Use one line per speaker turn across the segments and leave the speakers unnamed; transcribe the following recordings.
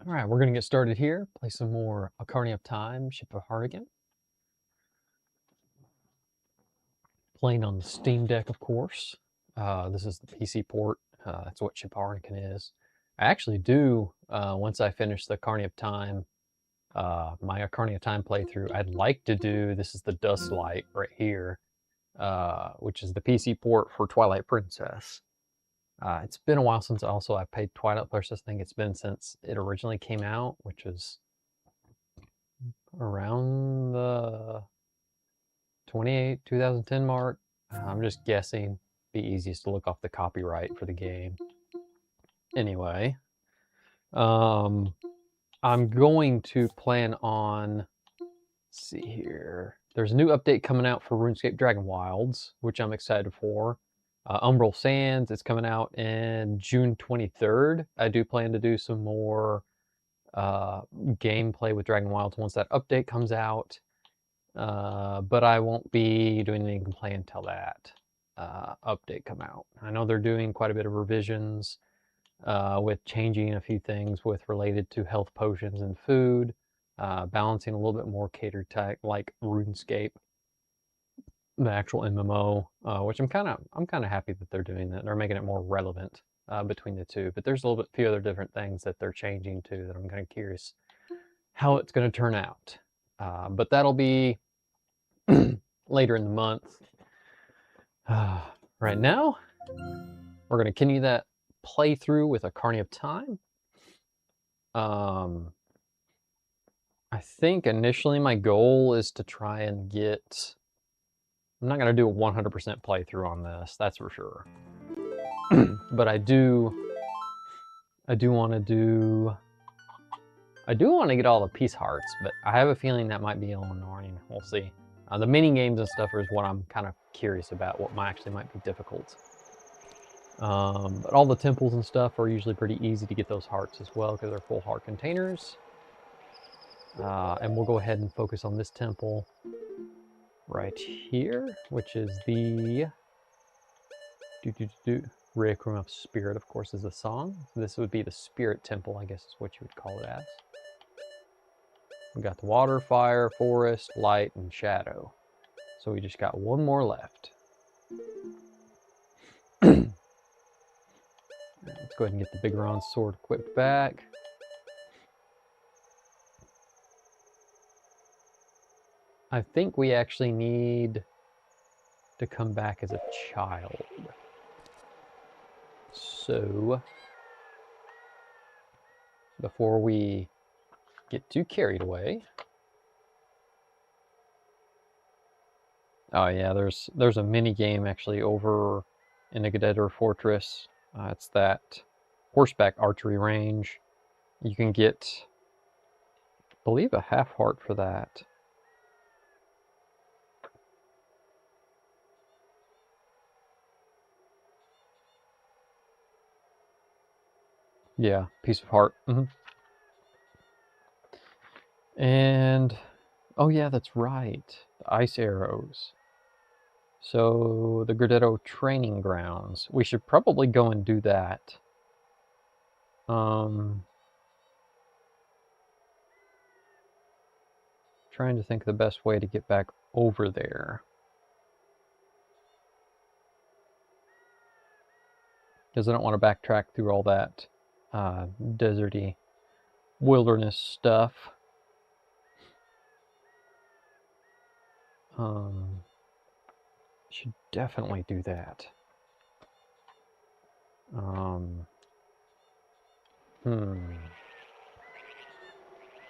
All right, we're going to get started here. Play some more Ocarina of Time, Ship of Hardigan. Playing on the Steam Deck, of course. This is the PC port. That's what Ship of Hardigan is. I actually do, once I finish the Ocarina of Time, my Ocarina of Time playthrough, I'd like to do, this is the Dust Light right here, which is the PC port for Twilight Princess. It's been a while since also I played Twilight Princess. I think it's been since it originally came out, which was around the 2010 mark. I'm just guessing. Be easiest to look off the copyright for the game. Anyway, I'm going to plan on, let's see here. There's a new update coming out for RuneScape Dragon Wilds, which I'm excited for. Umbral Sands is coming out in June 23rd. I do plan to do some more gameplay with Dragon Wilds once that update comes out. But I won't be doing any gameplay until that update come out. I know they're doing quite a bit of revisions with changing a few things with related to health potions and food, balancing a little bit more catered tech like RuneScape, the actual MMO, which I'm kind of happy that they're doing that. They're making it more relevant between the two. But there's a little bit few other different things that they're changing too that I'm kind of curious how it's going to turn out. But that'll be later in the month. Right now, we're going to continue that playthrough with Ocarina of Time. I think initially my goal is to try and get... I'm not going to do a 100% playthrough on this, that's for sure. But I do want to do... I do want to get all the peace hearts, but I have a feeling that might be a little annoying. We'll see. The mini games and stuff is what I'm kind of curious about, what actually might be difficult. But all the temples and stuff are usually pretty easy to get those hearts as well because they're full heart containers. And we'll go ahead and focus on this temple right here, which is the Requiem of Spirit, of course, is the song. This would be the Spirit Temple, I guess is what you would call it as. We got the water, fire, forest, light, and shadow. So we just got one more left. Let's go ahead and get the Big Ron sword equipped back. I think we actually need to come back as a child. So, before we get too carried away. Oh yeah, there's a mini game actually over in the Geddettor Fortress. It's that horseback archery range. You can get, I believe, a half heart for that. Yeah, piece of heart. And, oh yeah, that's right. The ice arrows. So, the Geddetto training grounds. We should probably go and do that. Trying to think of the best way to get back over there. Because I don't want to backtrack through all that deserty wilderness stuff. Should definitely do that.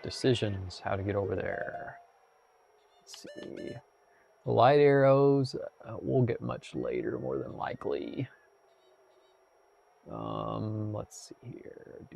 Decisions, how to get over there. Let's see. The light arrows, we'll get much later, more than likely. Let's see here.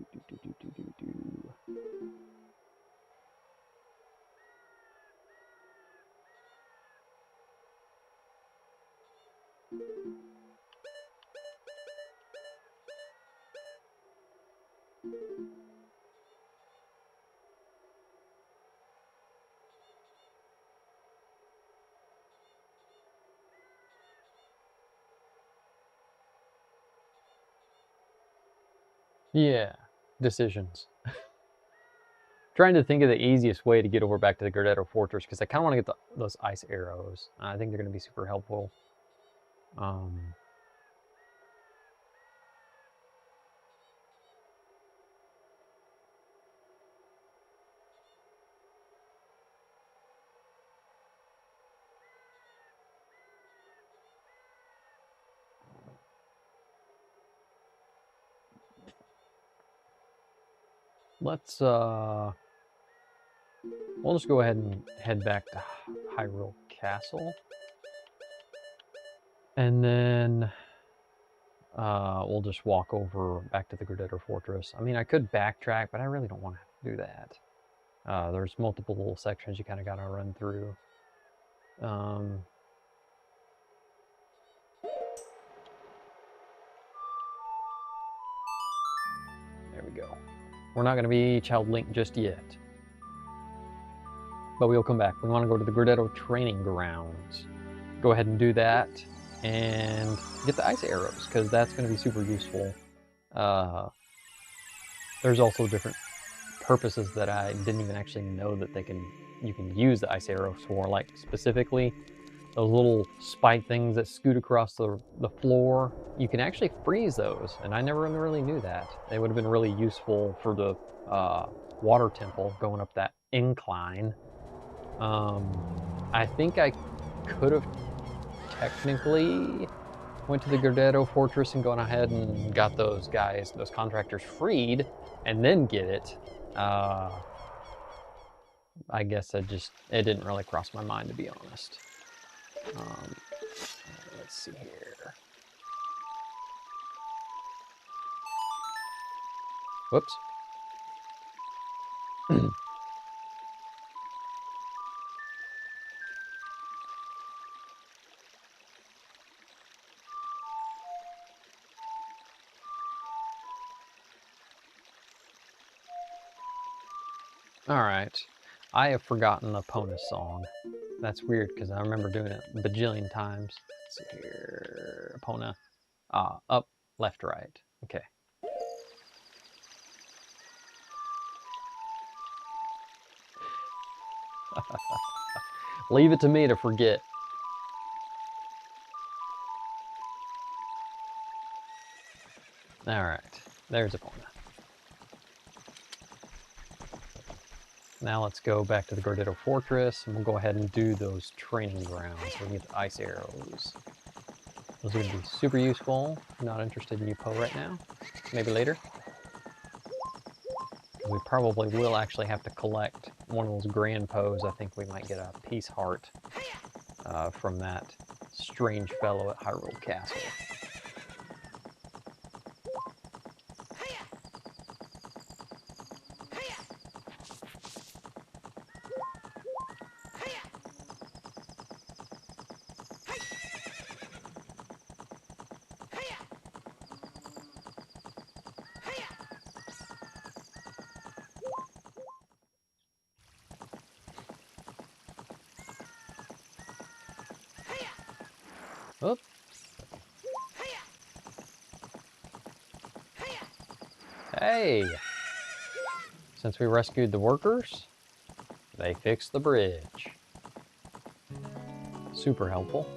Yeah, decisions. Trying to think of the easiest way to get over back to the Gordetto Fortress, because I kind of want to get those ice arrows. I think they're going to be super helpful. Let's, we'll just go ahead and head back to Hyrule Castle. And then we'll just walk over back to the Gordetto Fortress. I mean, I could backtrack, but I really don't want to have to do that. There's multiple little sections you kind of got to run through. There we go. We're not going to be Child Link just yet. But we'll come back. We want to go to the Gordetto Training Grounds. Go ahead and do that. And get the ice arrows, because that's going to be super useful. There's also different purposes that I didn't even actually know that you can use the ice arrows for. Like, specifically, those little spike things that scoot across the floor, you can actually freeze those, and I never really knew that. They would have been really useful for the water temple going up that incline. I think I could have technically went to the Gordetto Fortress and gone ahead and got those contractors freed, and then get it. I guess it didn't really cross my mind, to be honest. Let's see here. Whoops. All right, I have forgotten the Epona song. That's weird because I remember doing it a bajillion times. Let's see here, Epona. Up, left, right. Okay. Leave it to me to forget. All right, there's Epona. Now let's go back to the Gordetto Fortress, and we'll go ahead and do those training grounds. We'll get the ice arrows. Those are going to be super useful. Not interested in Upo right now. Maybe later. We probably will actually have to collect one of those grand pose. I think we might get a peace heart from that strange fellow at Hyrule Castle. Oop. Hey! Since we rescued the workers, they fixed the bridge. Super helpful.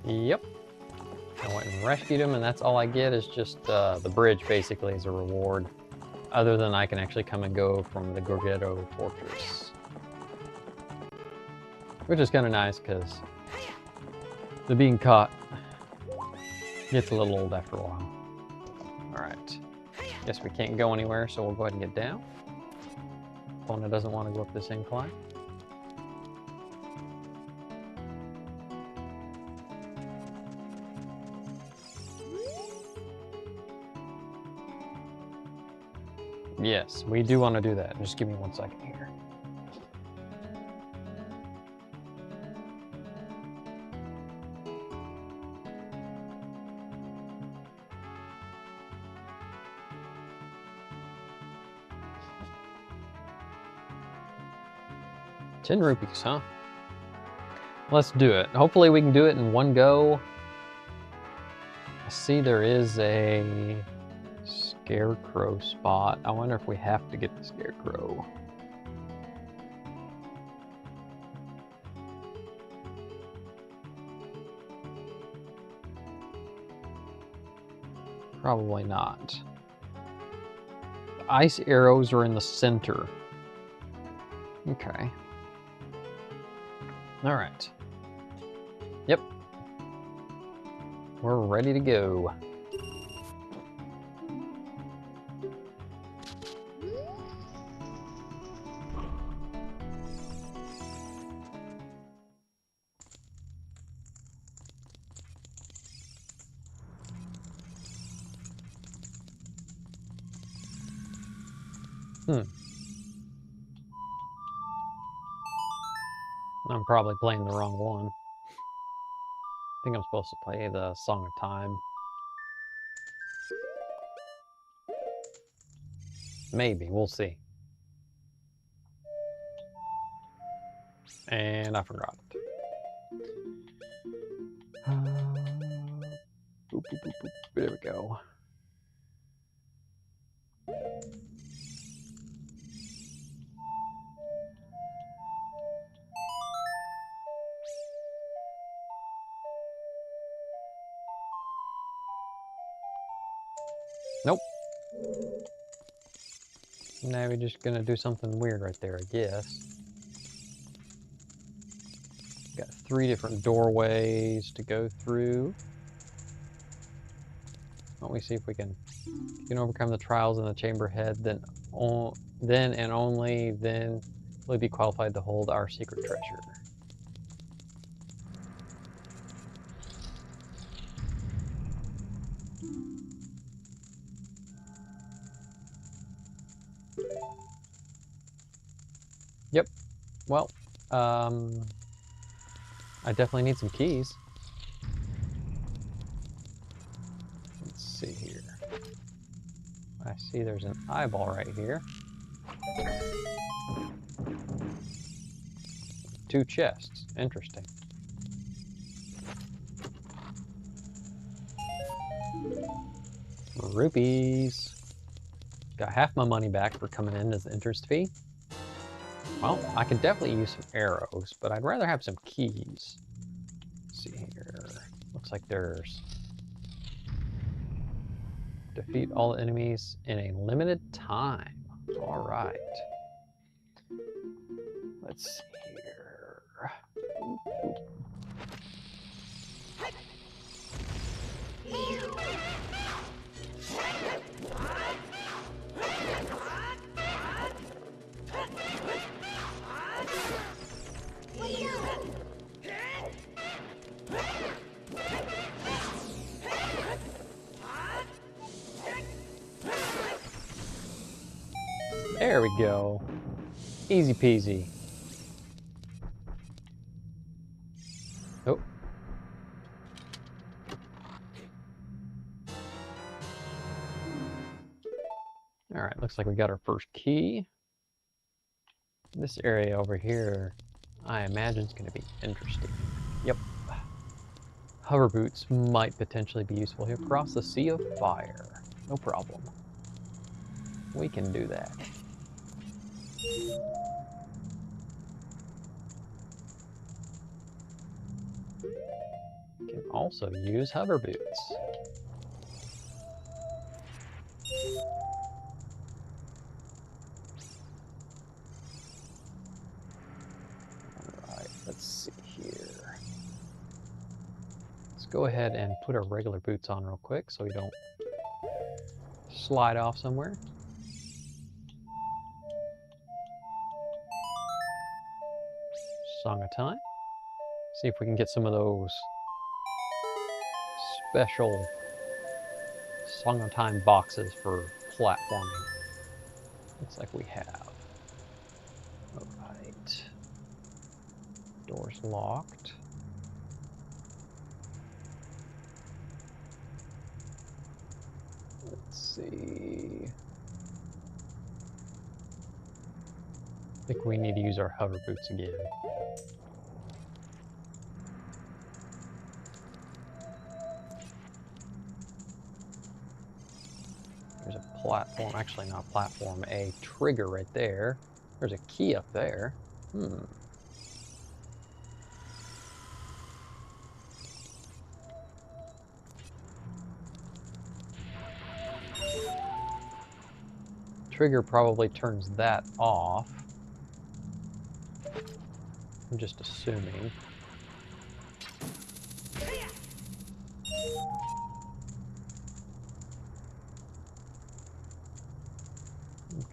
Yep. I went and rescued him, and that's all I get is just the bridge, basically, as a reward. Other than I can actually come and go from the Gordetto Fortress. Which is kind of nice, because the being caught gets a little old after a while. Alright. Guess we can't go anywhere, so we'll go ahead and get down. Epona doesn't want to go up this incline. Yes, we do want to do that. Just give me 1 second here. $10, huh? Let's do it. Hopefully we can do it in one go. I see there is a scarecrow spot. I wonder if we have to get the scarecrow. Probably not. The ice arrows are in the center. Okay. All right. Yep. We're ready to go. I'm probably playing the wrong one. I think I'm supposed to play the Song of Time. Maybe, we'll see. And I forgot it. Boop, boop, boop, boop. There we go. Nope. Now we're just gonna do something weird right there, I guess. Got 3 different doorways to go through. Why don't we see if we can overcome the trials in the chamber head, then and only then will we be qualified to hold our secret treasure. Yep. Well, I definitely need some keys. Let's see here. I see there's an eyeball right here. 2 chests. Interesting. Rupees. Got half my money back for coming in as interest fee. Well, I could definitely use some arrows, but I'd rather have some keys. Let's see here. Looks like there's defeat all enemies in a limited time. All right. Let's see here. There we go. Easy peasy. Oh. All right, looks like we got our first key. This area over here, I imagine is going to be interesting. Yep. Hover boots might potentially be useful here. Cross the sea of fire. No problem. We can do that. We can also use hover boots. Alright, let's see here. Let's go ahead and put our regular boots on real quick so we don't slide off somewhere. Song of Time. See if we can get some of those special Song of Time boxes for platforming. Looks like we have. Alright. Door's locked. Let's see. I think we need to use our hover boots again. There's a platform, actually not a platform, a trigger right there. There's a key up there. Trigger probably turns that off. I'm just assuming.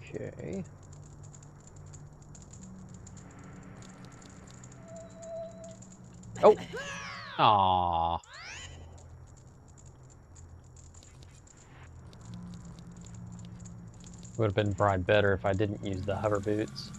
Okay. Oh! Aww. Would have been probably better if I didn't use the hover boots.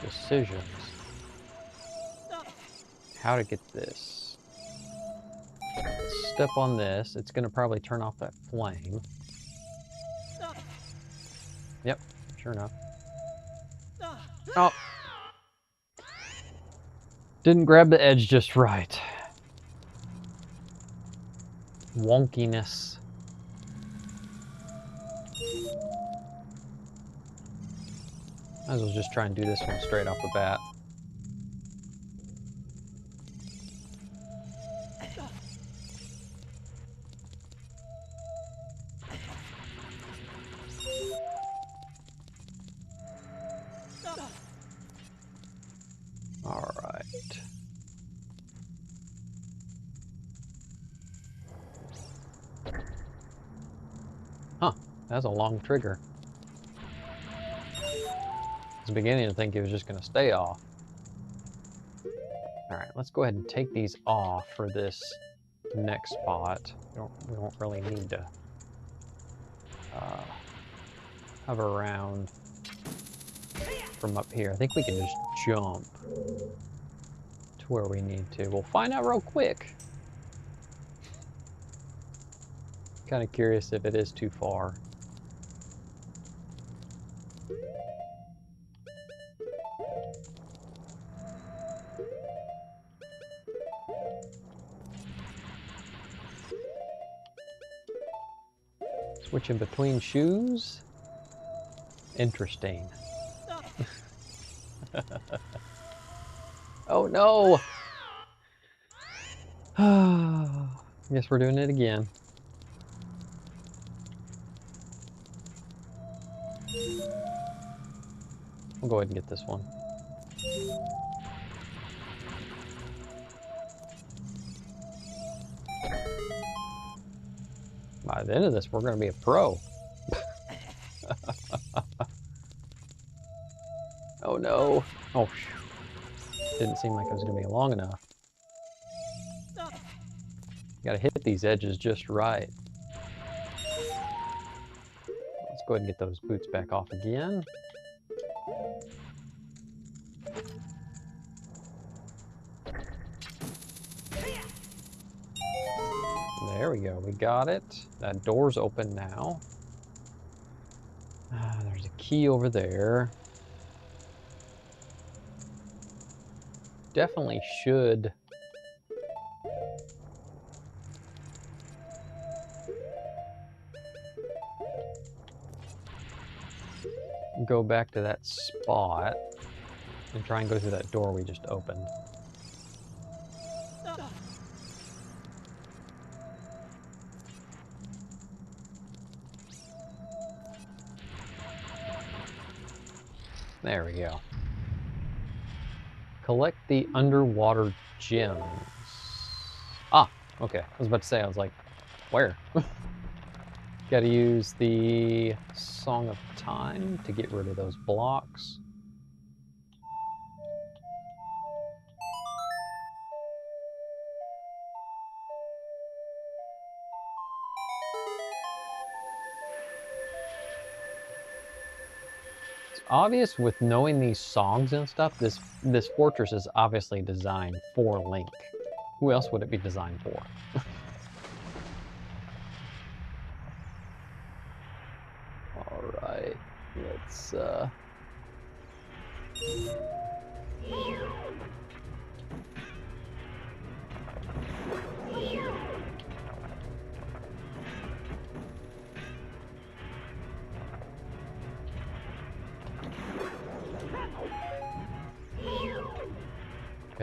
Decisions. How to get this. Step on this. It's going to probably turn off that flame. Yep, sure enough. Oh! Didn't grab the edge just right. Wonkiness. Might as well just try and do this one straight off the bat. All right. Huh, that's a long trigger. I was beginning to think it was just going to stay off. All right, let's go ahead and take these off for this next spot. We don't really need to hover around from up here. I think we can just jump to where we need to. We'll find out real quick. Kind of curious if it is too far. Switching between shoes? Interesting. Oh no! Guess we're doing it again. We'll go ahead and get this one. By the end of this, we're going to be a pro. Oh no. Oh, didn't seem like it was going to be long enough. Got to hit these edges just right. Let's go ahead and get those boots back off again. There we go, we got it. That door's open now. There's a key over there. Definitely should go back to that spot and try and go through that door we just opened. There we go. Collect the underwater gems. Ah, okay. I was about to say, I was like, where? Gotta use the Song of Time to get rid of those blocks. Obvious with knowing these songs and stuff, this fortress is obviously designed for Link. Who else would it be designed for? All right, let's gotta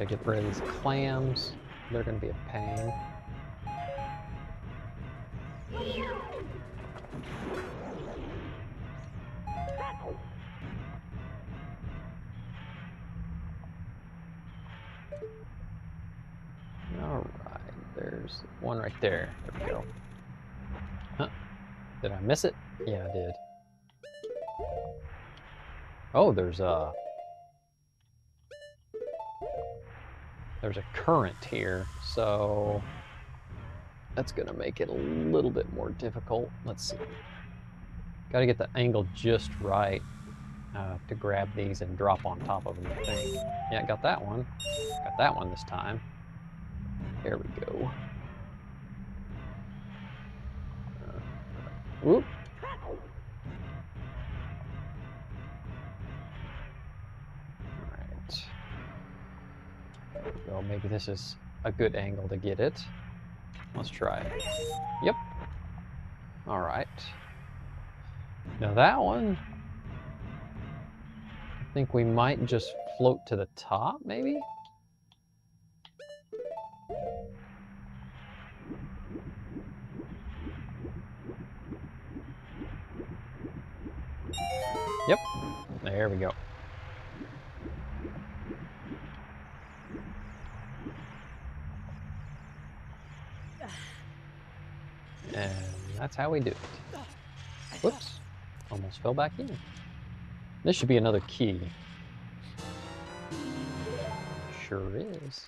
get rid of these clams. They're gonna be a pain. All right, there's one right there. There we go. Huh? Did I miss it? Yeah, I did. Oh, there's a current here, so that's gonna make it a little bit more difficult. Let's see. Gotta get the angle just right to grab these and drop on top of them, I think. Yeah, got that one. Got that one this time. There we go. Whoop. Alright. There we go. Maybe this is a good angle to get it. Let's try it. Yep. Alright. Now that one, I think we might just float to the top, maybe? Yep, there we go. And that's how we do it. Whoops, almost fell back in. This should be another key. Sure is.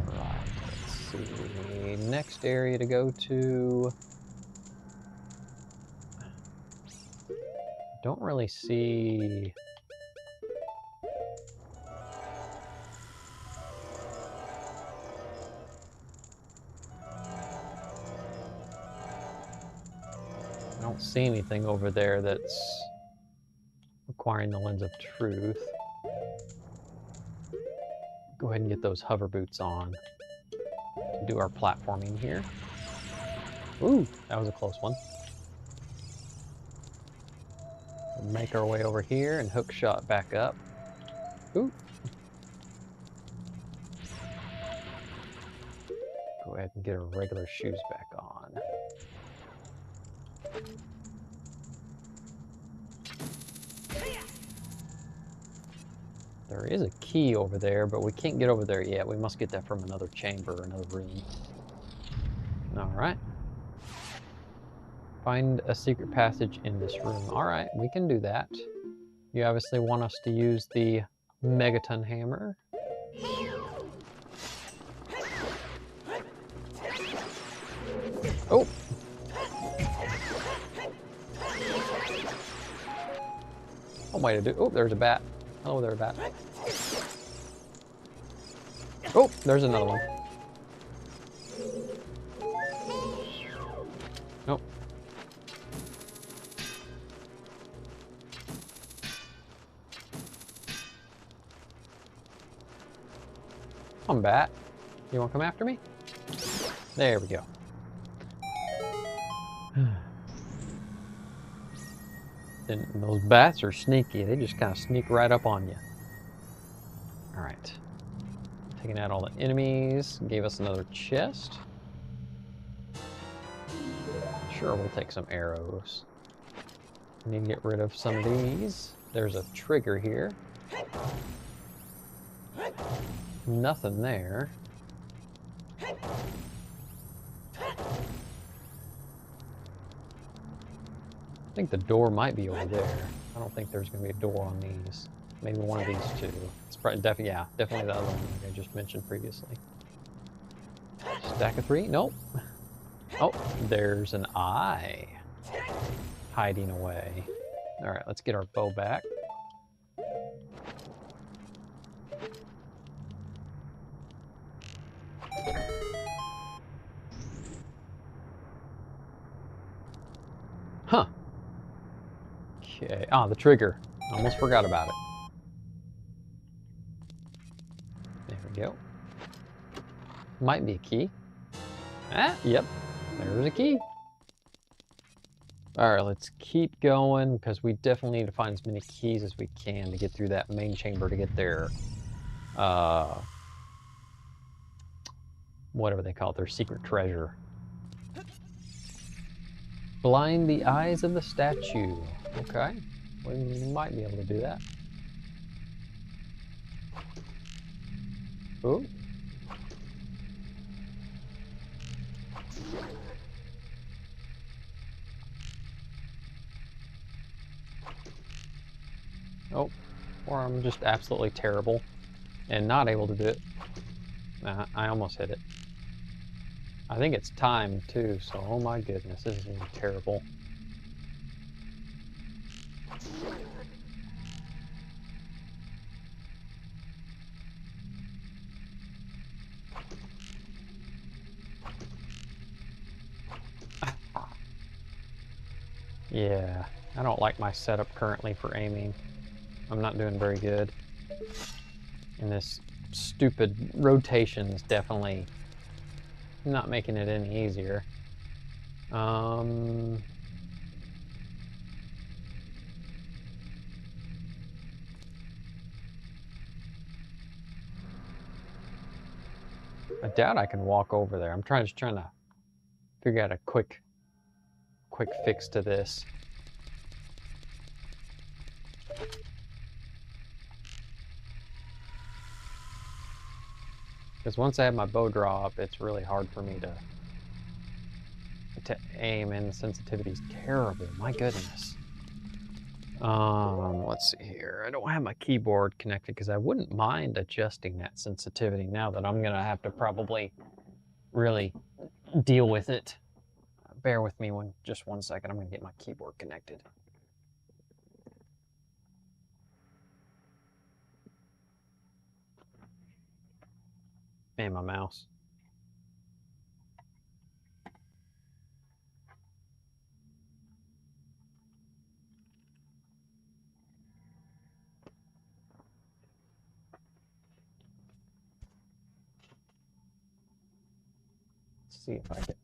Alright, let's see. Next area to go to. Don't really see. I don't see anything over there that's requiring the Lens of Truth. Go ahead and get those hover boots on to do our platforming here. Ooh, that was a close one. We'll make our way over here and hook shot back up. Ooh. Go ahead and get our regular shoes back on. There is a key over there, but we can't get over there yet. We must get that from another chamber, another room. All right. Find a secret passage in this room. All right, we can do that. You obviously want us to use the Megaton hammer. Oh! One way to do. Oh, there's a bat. Hello there, bat. Oh, there's another one. Nope. Come on, bat. You want to come after me? There we go. And those bats are sneaky. They just kind of sneak right up on you. All right. Taking out all the enemies. Gave us another chest. Sure, we'll take some arrows. Need to get rid of some of these. There's a trigger here. Nothing there. think the door might be over there. I don't think there's going to be a door on these. Maybe one of these two. It's probably yeah, definitely the other one like I just mentioned previously. Stack of 3? Nope. Oh, there's an eye hiding away. All right, let's get our bow back. Huh. Okay. Ah, the trigger. Almost forgot about it. There we go. Might be a key. Ah, yep. There's a key. All right, let's keep going because we definitely need to find as many keys as we can to get through that main chamber to get their, whatever they call it, their secret treasure. Blind the eyes of the statue. Okay, we might be able to do that. Ooh. Oh, or I'm just absolutely terrible and not able to do it. I almost hit it. I think it's timed too, so oh my goodness, this is gonna be terrible. Yeah, I don't like my setup currently for aiming. I'm not doing very good. And this stupid rotation is definitely not making it any easier. I doubt I can walk over there. I'm just trying to figure out a quick fix to this. Because once I have my bow draw up, it's really hard for me to aim, and the sensitivity is terrible. My goodness. Let's see here. I don't have my keyboard connected because I wouldn't mind adjusting that sensitivity now that I'm gonna have to probably really deal with it. Bear with me just one second. I'm gonna get my keyboard connected. And my mouse. Let's see if I can.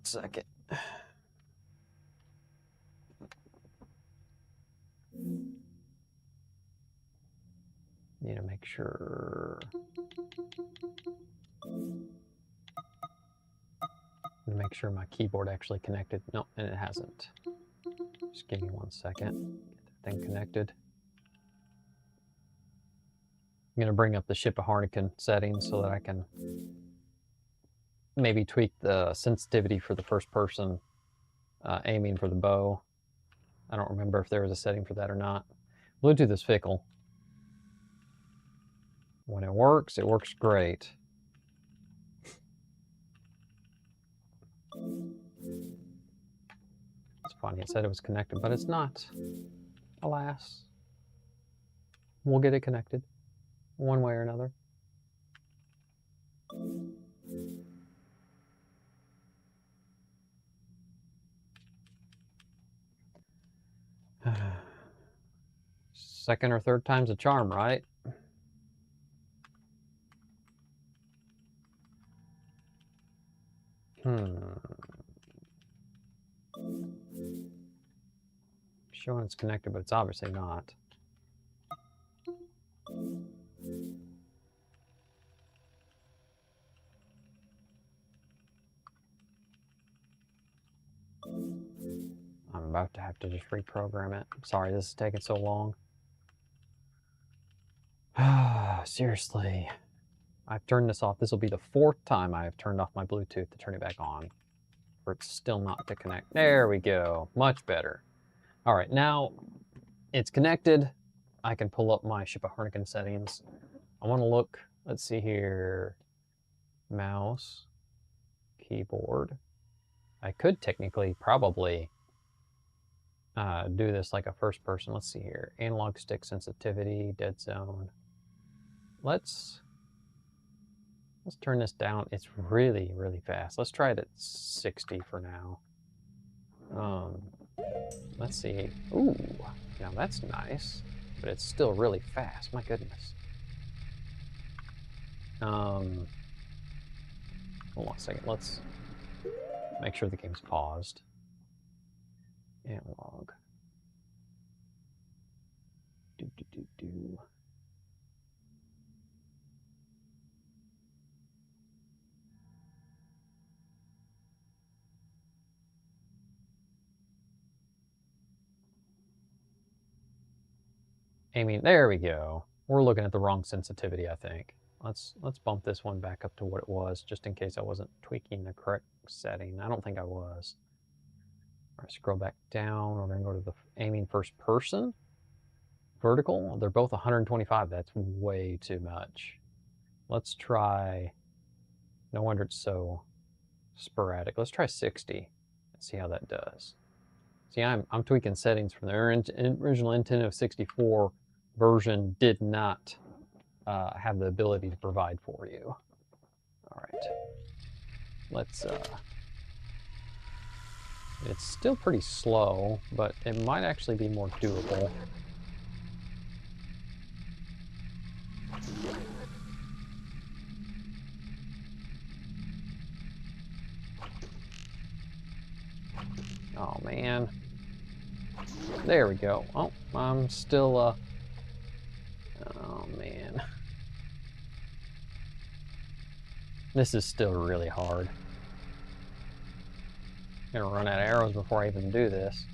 Second. Need to make sure. Make sure my keyboard actually connected. No, and it hasn't. Just give me 1 second. Get that thing connected. I'm gonna bring up the Ship of Harnican settings so that I can maybe tweak the sensitivity for the first person aiming for the bow. I don't remember if there was a setting for that or not. Bluetooth is fickle. When it works great. It's funny, it said it was connected, but it's not. Alas. We'll get it connected one way or another. Second or third time's a charm, right? Showing it's connected, but it's obviously not. I'm about to have to just reprogram it. I'm sorry this is taking so long. Seriously. I've turned this off. This will be the 4th time I have turned off my Bluetooth to turn it back on. For it still not to connect. There we go. Much better. All right, now it's connected. I can pull up my Ship of Harnigan settings. I want to look, let's see here. Mouse, keyboard. I could technically probably do this like a first person. Let's see here. Analog stick sensitivity, dead zone. Let's turn this down. It's really, really fast. Let's try it at 60 for now. Let's see. Ooh, now that's nice, but it's still really fast. My goodness. Hold on a second. Let's make sure the game's paused. Analog. Do. Aiming, there we go. We're looking at the wrong sensitivity, I think. Let's bump this one back up to what it was, just in case I wasn't tweaking the correct setting. I don't think I was. All right, scroll back down. We're gonna go to the aiming first person. Vertical, they're both 125. That's way too much. Let's try, no wonder it's so sporadic. Let's try 60 and see how that does. See, I'm tweaking settings from the original Nintendo 64 version did not have the ability to provide for you. All right, let's, it's still pretty slow, but it might actually be more doable. Oh man. There we go. Oh, I'm still, oh man. This is still really hard. I'm gonna run out of arrows before I even do this.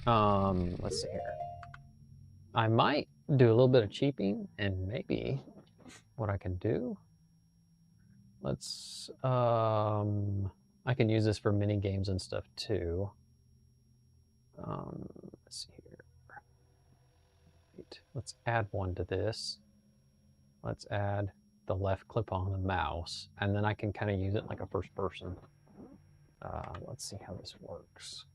Let's see here. I might do a little bit of cheaping, and maybe what I can do, let's, I can use this for mini games and stuff too. Let's see here. Wait, let's add one to this. Let's add the left clip on the mouse, and then I can kind of use it like a first person. Let's see how this works.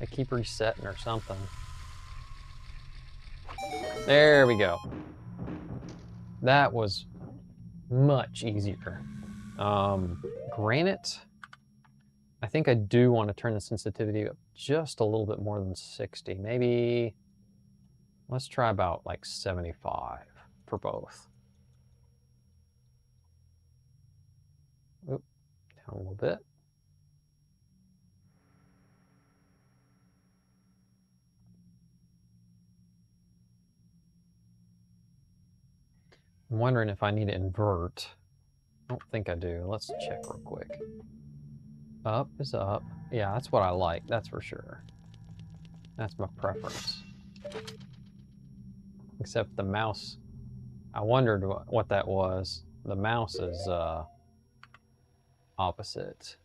I keep resetting or something. There we go. That was much easier. Granite, I think I do want to turn the sensitivity up just a little bit more than 60. Maybe, let's try about like 75 for both. Oop, down a little bit. I'm wondering if I need to invert. I don't think I do. Let's check real quick. Up is up. Yeah, that's what I like, that's for sure. That's my preference. Except the mouse, I wondered what that was. The mouse is opposite.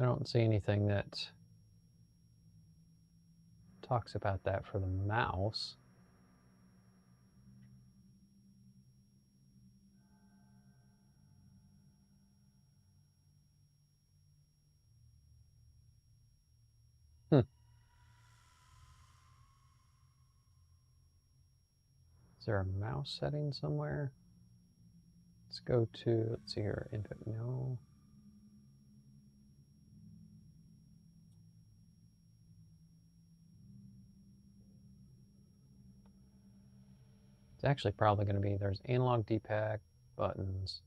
I don't see anything that talks about that for the mouse. Is there a mouse setting somewhere? Let's go to, let's see here, infant, no. It's actually probably going to be, there's analog D-pad, buttons.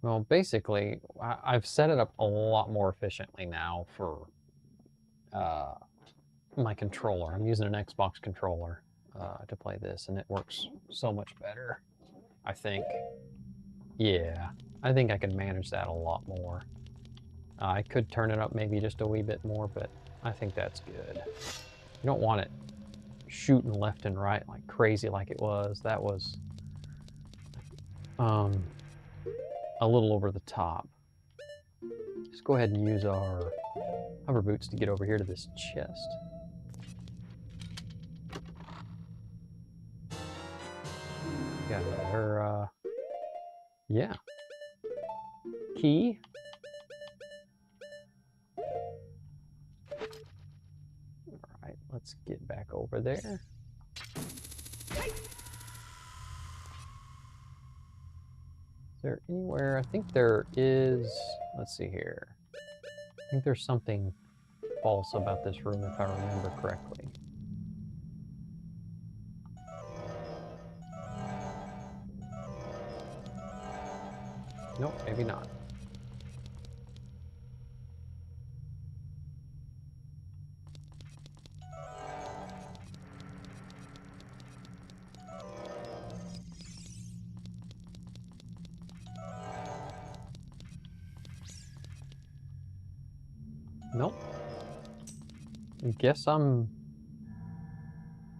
Well, basically, I've set it up a lot more efficiently now for my controller. I'm using an Xbox controller to play this, and it works so much better, I think. Yeah, I think I can manage that a lot more. I could turn it up maybe just a wee bit more, but I think that's good. You don't want it shooting left and right like crazy like it was. That was a little over the top. Let's go ahead and use our hover boots to get over here to this chest. Got another, yeah. Key. All right, let's get back over there. Is there anywhere? I think there is. Let's see here. I think there's something false about this room if I remember correctly. Nope, maybe not. Nope. I guess I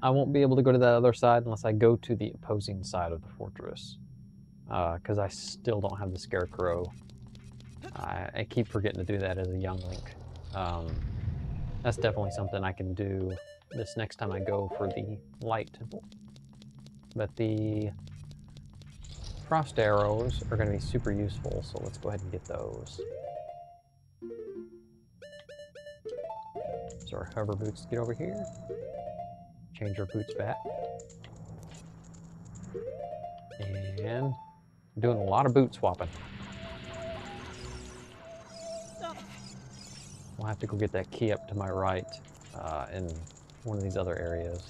won't be able to go to that other side unless I go to the opposing side of the fortress. Because I still don't have the scarecrow. I keep forgetting to do that as a young Link. That's definitely something I can do this next time I go for the light temple. But the frost arrows are going to be super useful, so let's go ahead and get those. So our hover boots get over here. Change our boots back. And doing a lot of boot swapping. We'll have to go get that key up to my right in one of these other areas.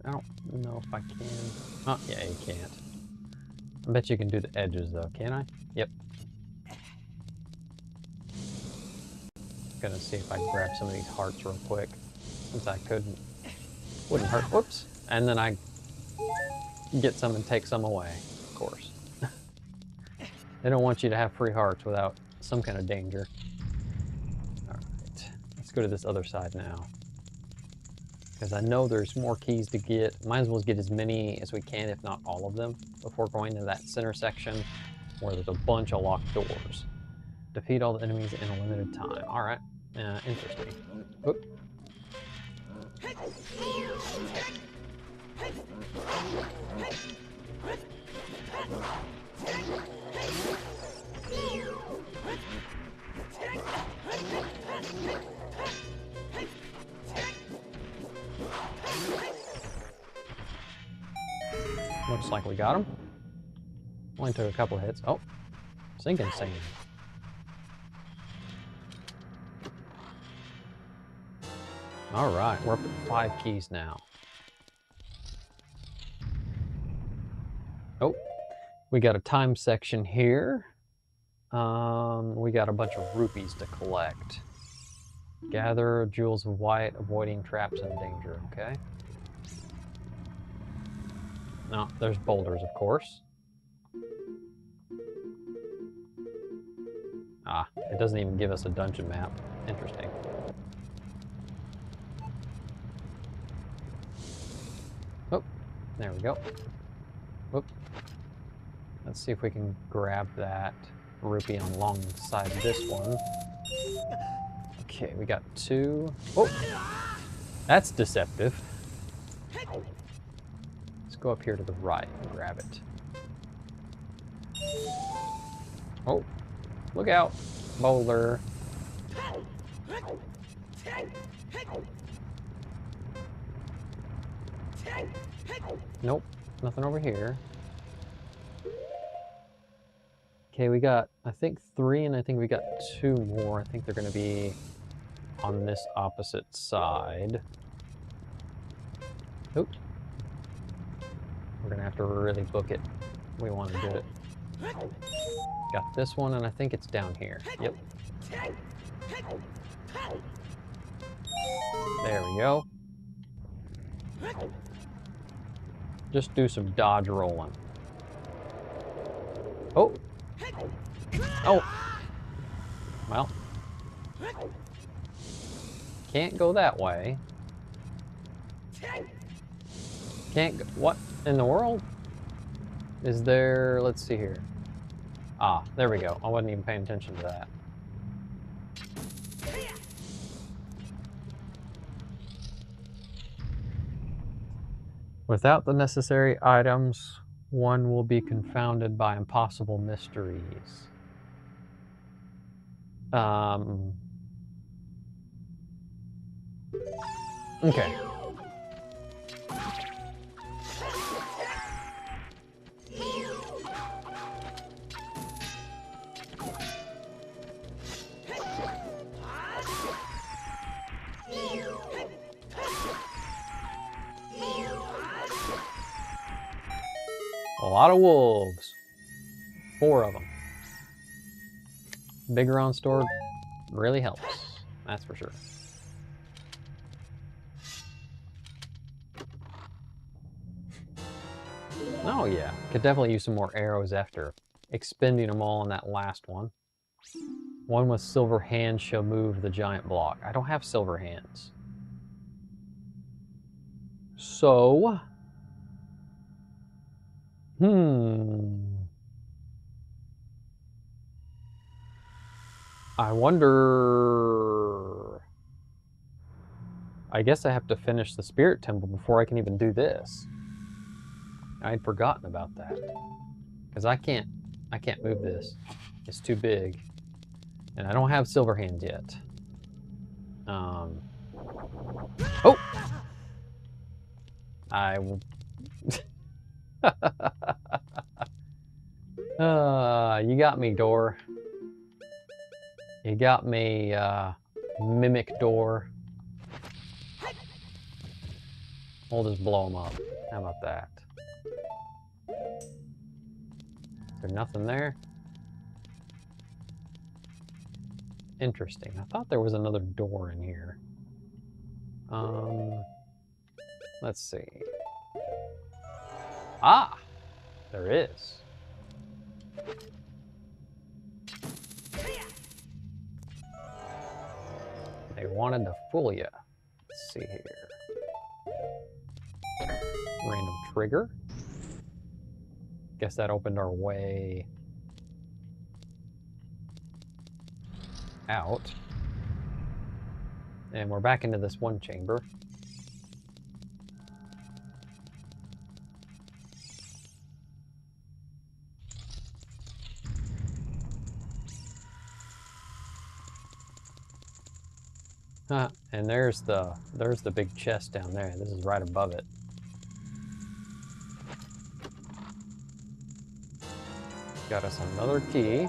I don't know if I can. Oh, yeah, you can't. I bet you can do the edges though, can I? Yep. Gonna see if I can grab some of these hearts real quick, since I couldn't. Wouldn't hurt. Whoops. And then I get some and take some away, of course. They don't want you to have free hearts without some kind of danger. Alright, let's go to this other side now. Because I know there's more keys to get. Might as well get as many as we can, if not all of them, before going to that center section where there's a bunch of locked doors. Defeat all the enemies in a limited time. Alright, interesting. Oop. Looks like we got him. Only took a couple of hits. Oh, sinking sand. All right, we're up at 5 keys now. Oh, we got a time section here. We got a bunch of rupees to collect. Gather jewels of white, avoiding traps and danger, okay? No, there's boulders, of course. Ah, it doesn't even give us a dungeon map. Interesting. Oh, there we go. Whoop. Let's see if we can grab that rupee alongside this one. Okay, we got 2. Oh, that's deceptive. Let's go up here to the right and grab it. Oh, look out, boulder. Nope, nothing over here. Okay, we got, I think 3, and I think we got 2 more. I think they're going to be on this opposite side. Oop. We're going to have to really book it. We want to do it. Got this one, and I think it's down here. Yep. There we go. Just do some dodge rolling. Oh! Oh! Well. Can't go that way. Can't go... What in the world? Is there... Let's see here. Ah, there we go. I wasn't even paying attention to that. Without the necessary items, one will be confounded by impossible mysteries. Okay. A lot of wolves. 4 of them. Bigger on store really helps. That's for sure. Oh yeah, could definitely use some more arrows after expending them all on that last one. One with silver hands shall move the giant block. I don't have silver hands. So... I wonder... I guess I have to finish the spirit temple before I can even do this. I'd forgotten about that. Because I can't move this. It's too big. And I don't have silver hands yet. Oh! I will... you got me, door. You got me, mimic door. We'll just blow them up. How about that? Is there nothing there? Interesting. I thought there was another door in here. Let's see. Ah! There is. They wanted to fool you. Let's see here. Random trigger. Guess that opened our way out. And we're back into this one chamber. And there's the big chest down there. This is right above it. Got us another key.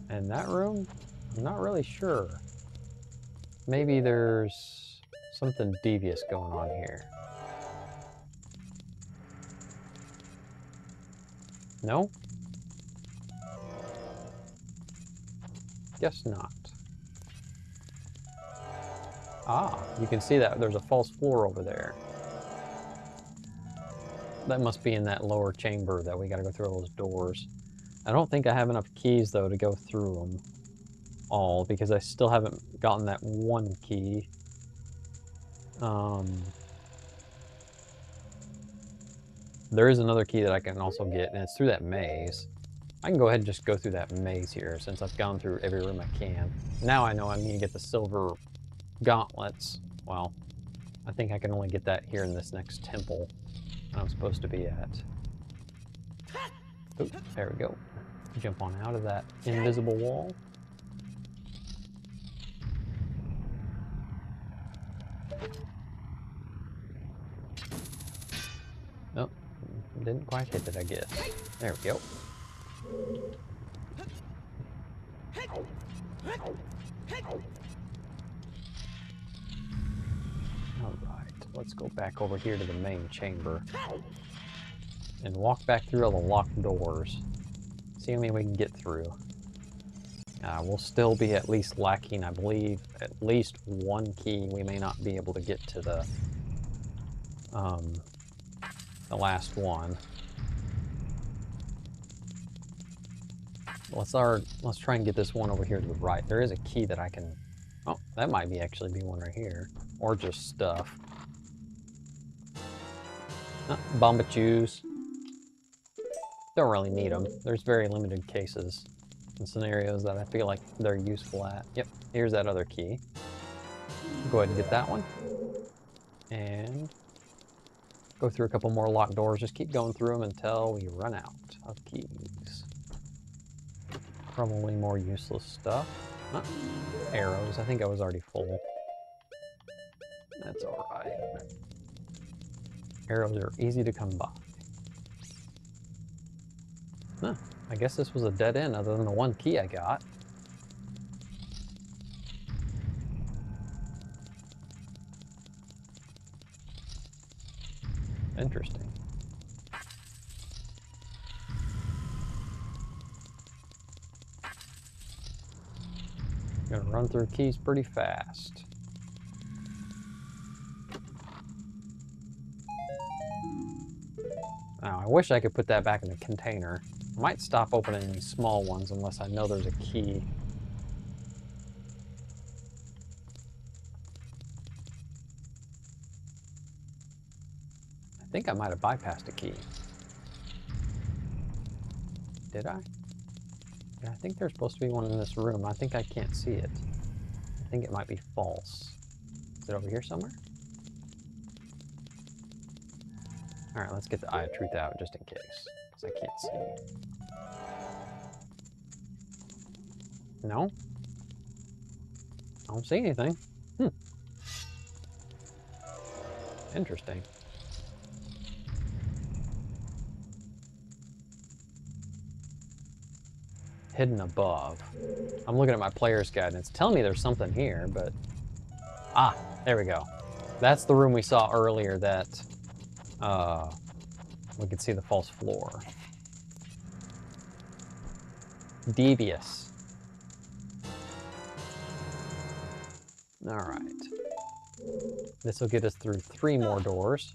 And that room? I'm not really sure. Maybe there's something devious going on here. No? Guess not. Ah, you can see that there's a false floor over there. That must be in that lower chamber that we gotta go through all those doors. I don't think I have enough keys though to go through them all because I still haven't gotten that one key. There is another key that I can also get, and it's through that maze. I can go ahead and just go through that maze here since I've gone through every room I can. Now I know I need to get the silver gauntlets. Well, I think I can only get that here in this next temple that I'm supposed to be at. Ooh, there we go. Jump on out of that invisible wall. Nope, didn't quite hit it, I guess. There we go. Alright, let's go back over here to the main chamber and walk back through all the locked doors. See how many we can get through. We'll still be at least lacking, I believe, at least one key. We may not be able to get to the last one. Let's try and get this one over here to the right. There is a key that I can... Oh, that might be actually be one right here. Or just stuff. Bombachus. Don't really need them. There's very limited cases and scenarios that I feel like they're useful at. Yep, here's that other key. Go ahead and get that one. And go through a couple more locked doors. Just keep going through them until we run out of keys. Probably more useless stuff. Arrows. I think I was already full. That's alright. Arrows are easy to come by. Huh. I guess this was a dead end other than the one key I got. Interesting. Gonna run through keys pretty fast. Now, I wish I could put that back in the container. I might stop opening these small ones unless I know there's a key. I think I might have bypassed a key. Did I? Yeah, I think there's supposed to be one in this room. I think I can't see it. I think it might be false. Is it over here somewhere? Alright, let's get the Eye of Truth out just in case, because I can't see. No? I don't see anything. Interesting. Hidden above. I'm looking at my player's guide and it's telling me there's something here, but... Ah, there we go. That's the room we saw earlier that we could see the false floor. Devious. Alright. This will get us through 3 more doors.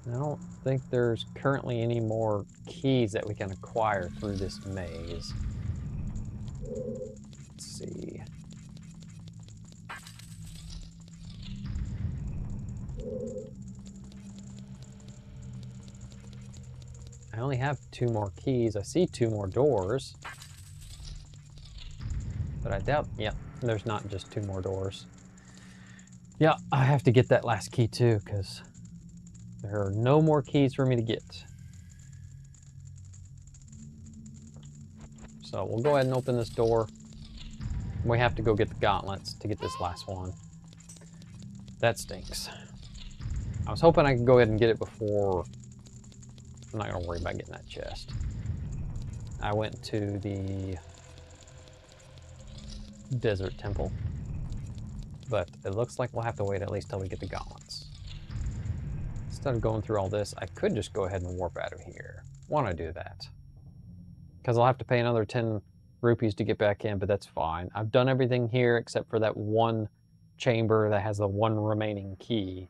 I don't think there's currently any more keys that we can acquire through this maze. Let's see. I only have 2 more keys. I see 2 more doors. But I doubt, yeah, there's not just 2 more doors. Yeah, I have to get that last key too, because there are no more keys for me to get. So we'll go ahead and open this door. We have to go get the gauntlets to get this last one. That stinks. I was hoping I could go ahead and get it before... I'm not going to worry about getting that chest. I went to the desert temple. But it looks like we'll have to wait at least till we get the gauntlets. Instead of going through all this, I could just go ahead and warp out of here. Want to do that. Because I'll have to pay another 10 rupees to get back in, but that's fine. I've done everything here except for that one chamber that has the one remaining key.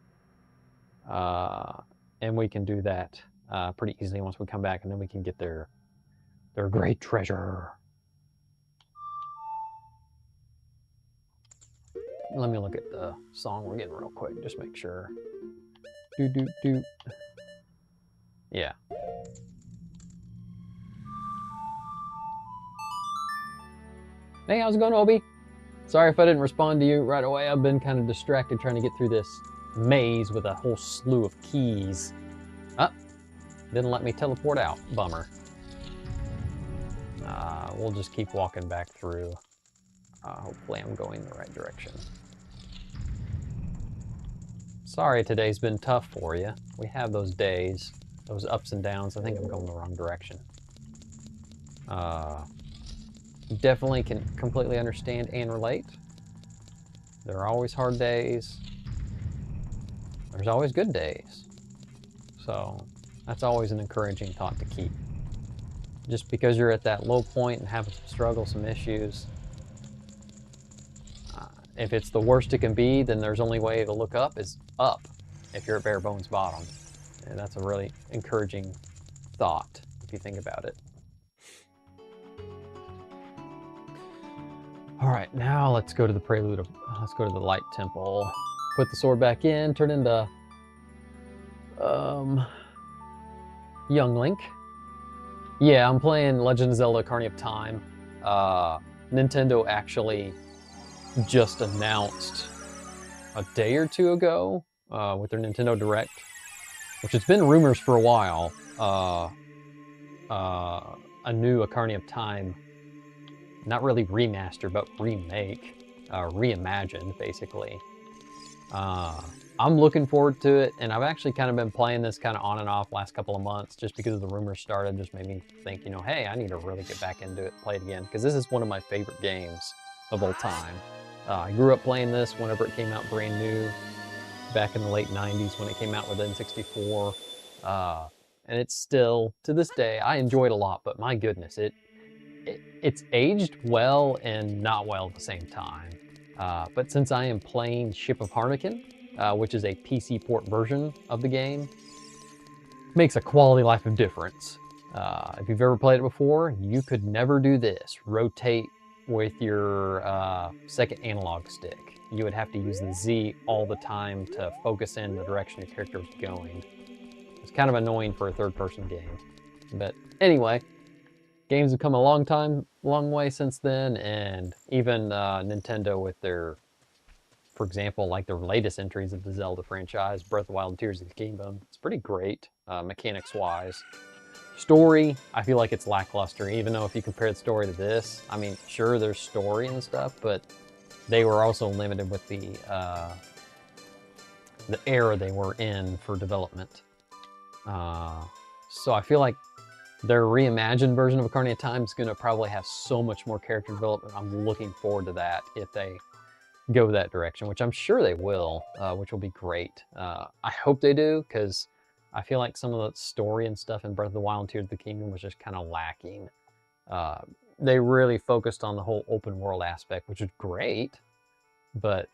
And we can do that pretty easily once we come back, and then we can get their great treasure. Let me look at the song we're getting real quick, just make sure. Do do do. Yeah. Hey, how's it going, Obi? Sorry if I didn't respond to you right away. I've been kind of distracted trying to get through this maze with a whole slew of keys. Ah, didn't let me teleport out. Bummer. We'll just keep walking back through. Hopefully I'm going the right direction. Sorry today's been tough for you. We have those days, those ups and downs. I think I'm going the wrong direction. Definitely can completely understand and relate. There are always hard days. There's always good days. So that's always an encouraging thought to keep. Just because you're at that low point and have some struggles, some issues, if it's the worst it can be, then there's only way to look up is up if you're at bare bones bottom. And that's a really encouraging thought if you think about it. All right, now let's go to the prelude of, let's go to the light temple. Put the sword back in, turn into young Link. Yeah, I'm playing Legend of Zelda Ocarina of Time. Nintendo actually just announced a day or two ago with their Nintendo Direct, which has been rumors for a while, a new Ocarina of Time, not really remaster, but remake, reimagined, basically. I'm looking forward to it, and I've actually kind of been playing this kind of on and off last couple of months just because the rumors started, just made me think, you know, hey, I need to really get back into it, play it again, because this is one of my favorite games of all time. I grew up playing this whenever it came out brand new, back in the late 90s when it came out with N64, and it's still, to this day, I enjoy it a lot, but my goodness, it's aged well and not well at the same time. But since I am playing Ship of Harnican, which is a PC port version of the game, makes a quality life of difference. If you've ever played it before, you could never do this. Rotate with your second analog stick. You would have to use the Z all the time to focus in the direction your character was going. It's kind of annoying for a third-person game. But anyway, games have come a long way since then, and even Nintendo with their, for example, like their latest entries of the Zelda franchise, Breath of the Wild and Tears of the Kingdom, it's pretty great, mechanics-wise. Story, I feel like it's lackluster, even though if you compare the story to this, I mean, sure, there's story and stuff, but they were also limited with the era they were in for development. So I feel like their reimagined version of Ocarina of Time is going to probably have so much more character development. I'm looking forward to that if they go that direction, which I'm sure they will, which will be great. I hope they do, because I feel like some of the story and stuff in Breath of the Wild and Tears of the Kingdom was just kind of lacking. They really focused on the whole open world aspect, which is great, but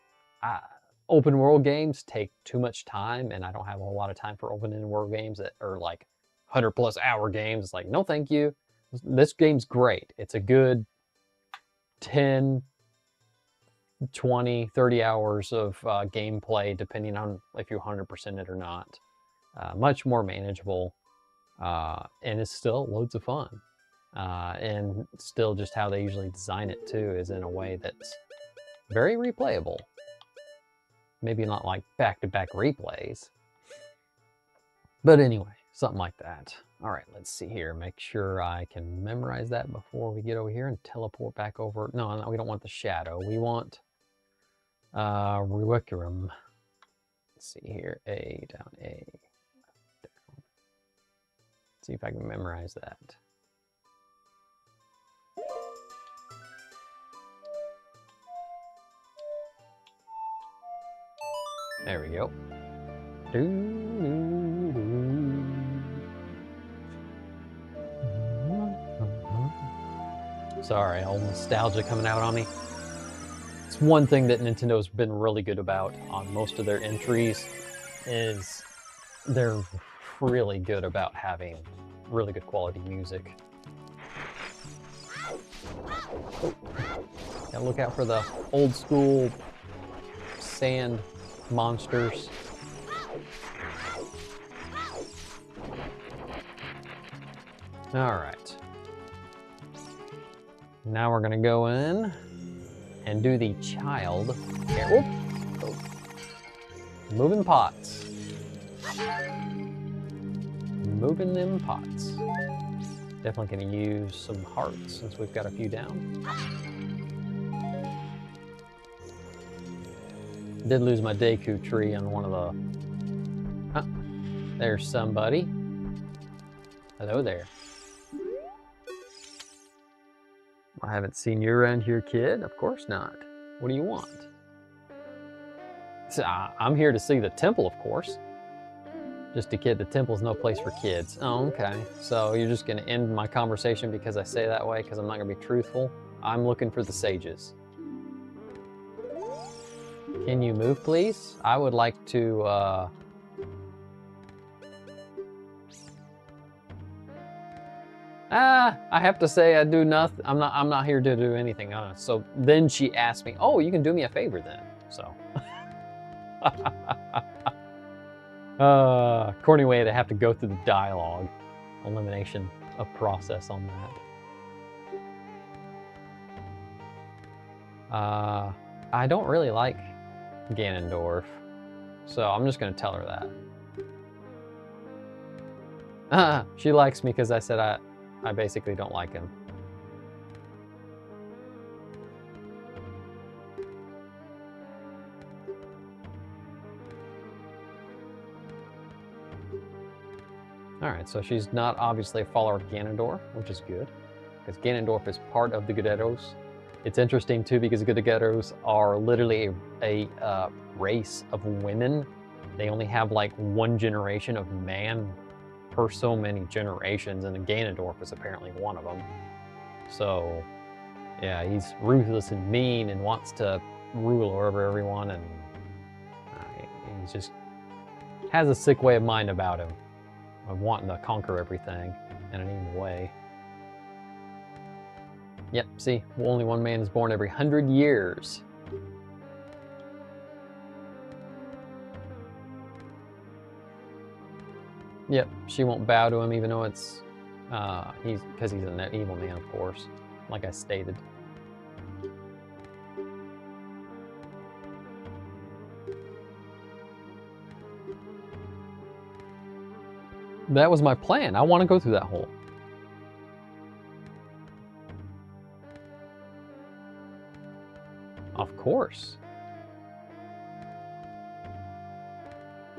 open world games take too much time, and I don't have a whole lot of time for open world games that are like 100+ hour games. It's like, no thank you. This game's great. It's a good 10, 20, 30 hours of gameplay, depending on if you 100% it or not. Much more manageable, and it's still loads of fun. And still just how they usually design it too is in a way that's very replayable. Maybe not like back-to-back replays, but anyway, something like that. All right, let's see here. Make sure I can memorize that before we get over here and teleport back over. No, we don't want the shadow. We want Ruikirum. Let's see here. A, down, A, down. Let's see if I can memorize that. There we go. Sorry, all nostalgia coming out on me. It's one thing that Nintendo's been really good about on most of their entries is they're really good about having really good quality music. Oh, gotta look out for the old school sand monsters. All right. Now we're gonna go in and do the child care. Whoop. Oh. Moving pots. Moving them pots. Definitely gonna use some hearts since we've got a few down. Did lose my Deku tree on one of the... Huh. There's somebody. Hello there. I haven't seen you around here, kid. Of course not. What do you want? So, I'm here to see the temple, of course. Just a kid, the temple's no place for kids. Oh, okay. So you're just gonna end my conversation because I say that way because I'm not gonna be truthful? I'm looking for the sages. Can you move, please? I would like to, I have to say I do nothing. I'm not here to do anything. So then she asked me, oh, you can do me a favor then. So. According way to have to go through the dialogue. Elimination of process on that. I don't really like Ganondorf, so I'm just gonna tell her that. She likes me because I said I basically don't like him. Alright, so she's not obviously a follower of Ganondorf, which is good, because Ganondorf is part of the Gerudos. It's interesting too because the Gerudos are literally a race of women. They only have like one generation of man per so many generations, and the Ganondorf is apparently one of them. So, yeah, he's ruthless and mean and wants to rule over everyone, and he just has a sick way of mind about him, of wanting to conquer everything in an evil way. Yep, see, only one man is born every 100 years. Yep, she won't bow to him even though it's, because he's an evil man, of course, like I stated. That was my plan. I want to go through that hole. Of course.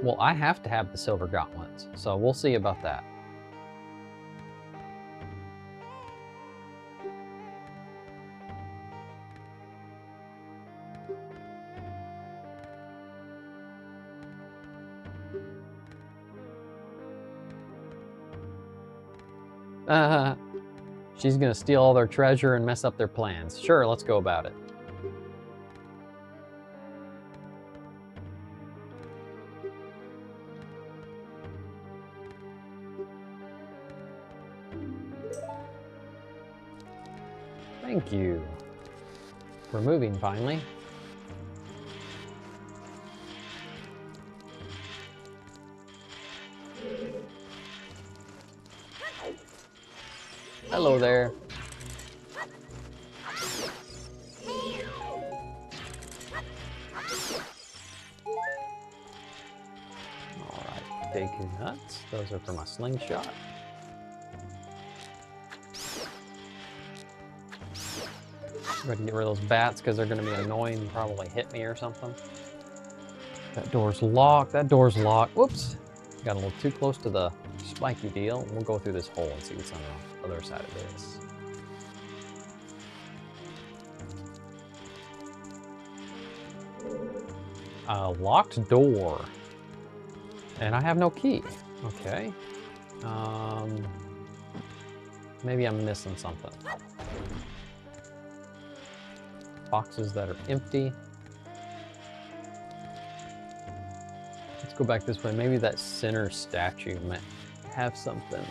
Well, I have to have the silver gauntlets, so we'll see about that. She's gonna steal all their treasure and mess up their plans. Sure, let's go about it. Thank you for moving finally. Hello there. Alright, Deku nuts. Those are for my slingshot. I'm gonna get rid of those bats because they're gonna be annoying and probably hit me or something. That door's locked. That door's locked. Whoops. Got a little too close to the spiky deal. We'll go through this hole and see what's on the other side of this. A locked door. And I have no key. Okay. Maybe I'm missing something. Boxes that are empty. Let's go back this way. Maybe that center statue might have something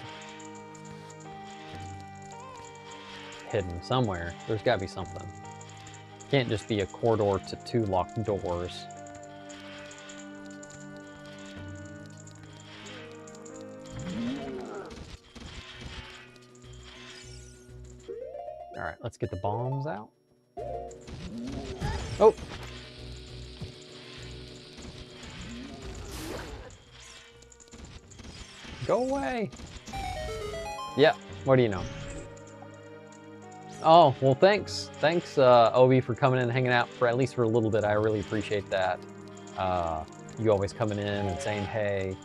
hidden somewhere. There's got to be something. Can't just be a corridor to 2 locked doors. All right, let's get the bombs out. Oh! Go away! Yeah, what do you know? Oh, well thanks. Thanks, Obi, for coming in and hanging out for at least for a little bit. I really appreciate that. You always coming in and saying hey.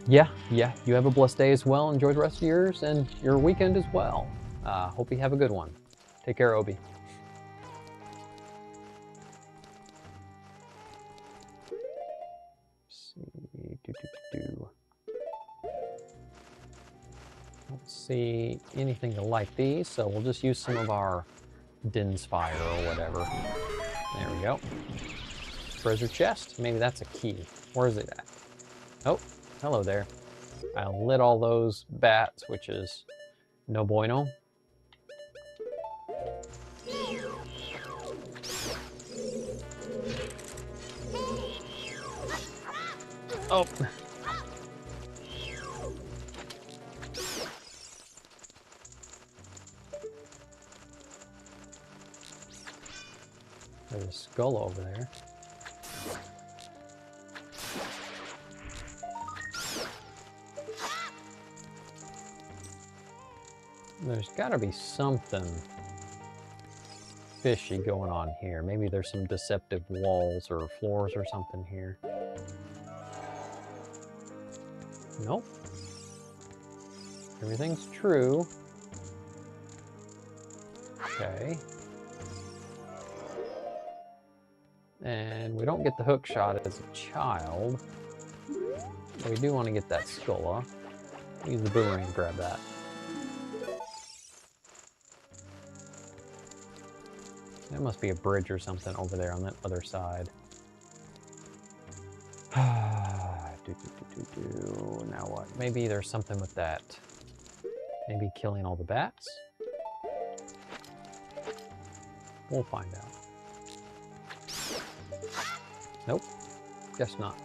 Yeah, you have a blessed day as well. Enjoy the rest of yours and your weekend as well. Hope you have a good one. Take care, Obi. Don't see anything to light these, so we'll just use some of our Din's fire or whatever. There we go. Treasure chest? Maybe that's a key. Where is it at? Oh, hello there. I lit all those bats, which is no bueno. Oh. There's a skull over there. There's got to be something fishy going on here. Maybe there's some deceptive walls or floors or something here. Nope. Everything's true. Okay. And we don't get the hook shot as a child. But we do want to get that skull. Use the boomerang and grab that. There must be a bridge or something over there on that other side. Now what? Maybe there's something with that. Maybe killing all the bats? We'll find out. Nope. Guess not.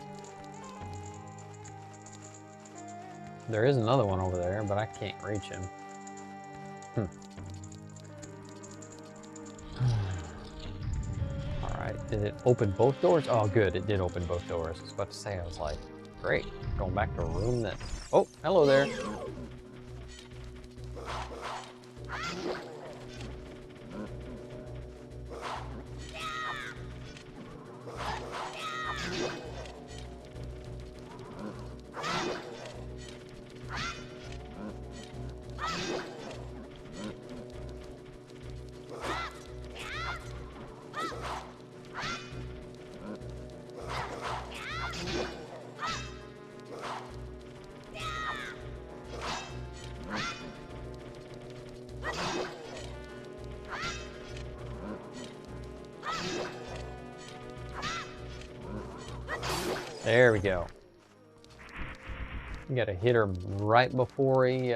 There is another one over there, but I can't reach him. Alright, did it open both doors? Oh good, it did open both doors. I was about to say, I was like, great. Going back to a room that... Oh, hello there. There we go. You gotta hit her right before he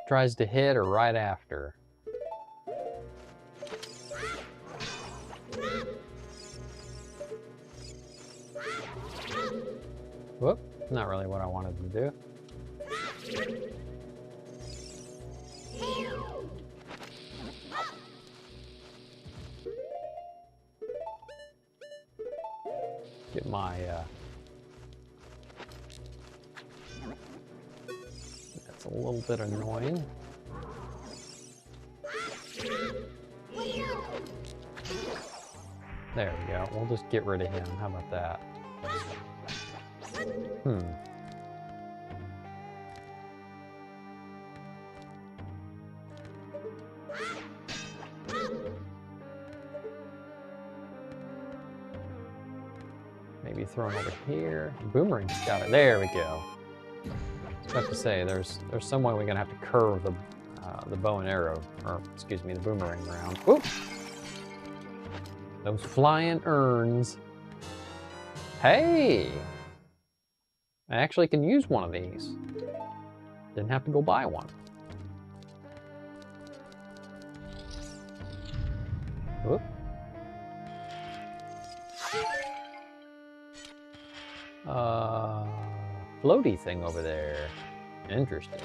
tries to hit or right after. Whoop, not really what I wanted to do. Get my, that's a little bit annoying. There we go. We'll just get rid of him. How about that? Maybe thrown over here. Boomerang's got it. There we go. I was about to say, there's some way we're gonna have to curve the bow and arrow, or excuse me, the boomerang around. Oop! Those flying urns. Hey! I actually can use one of these. Didn't have to go buy one. Whoop. Floaty thing over there. Interesting.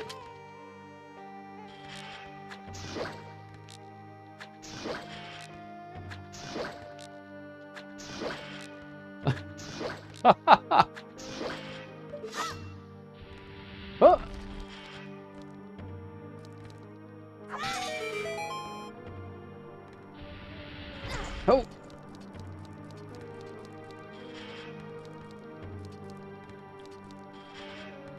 Oh!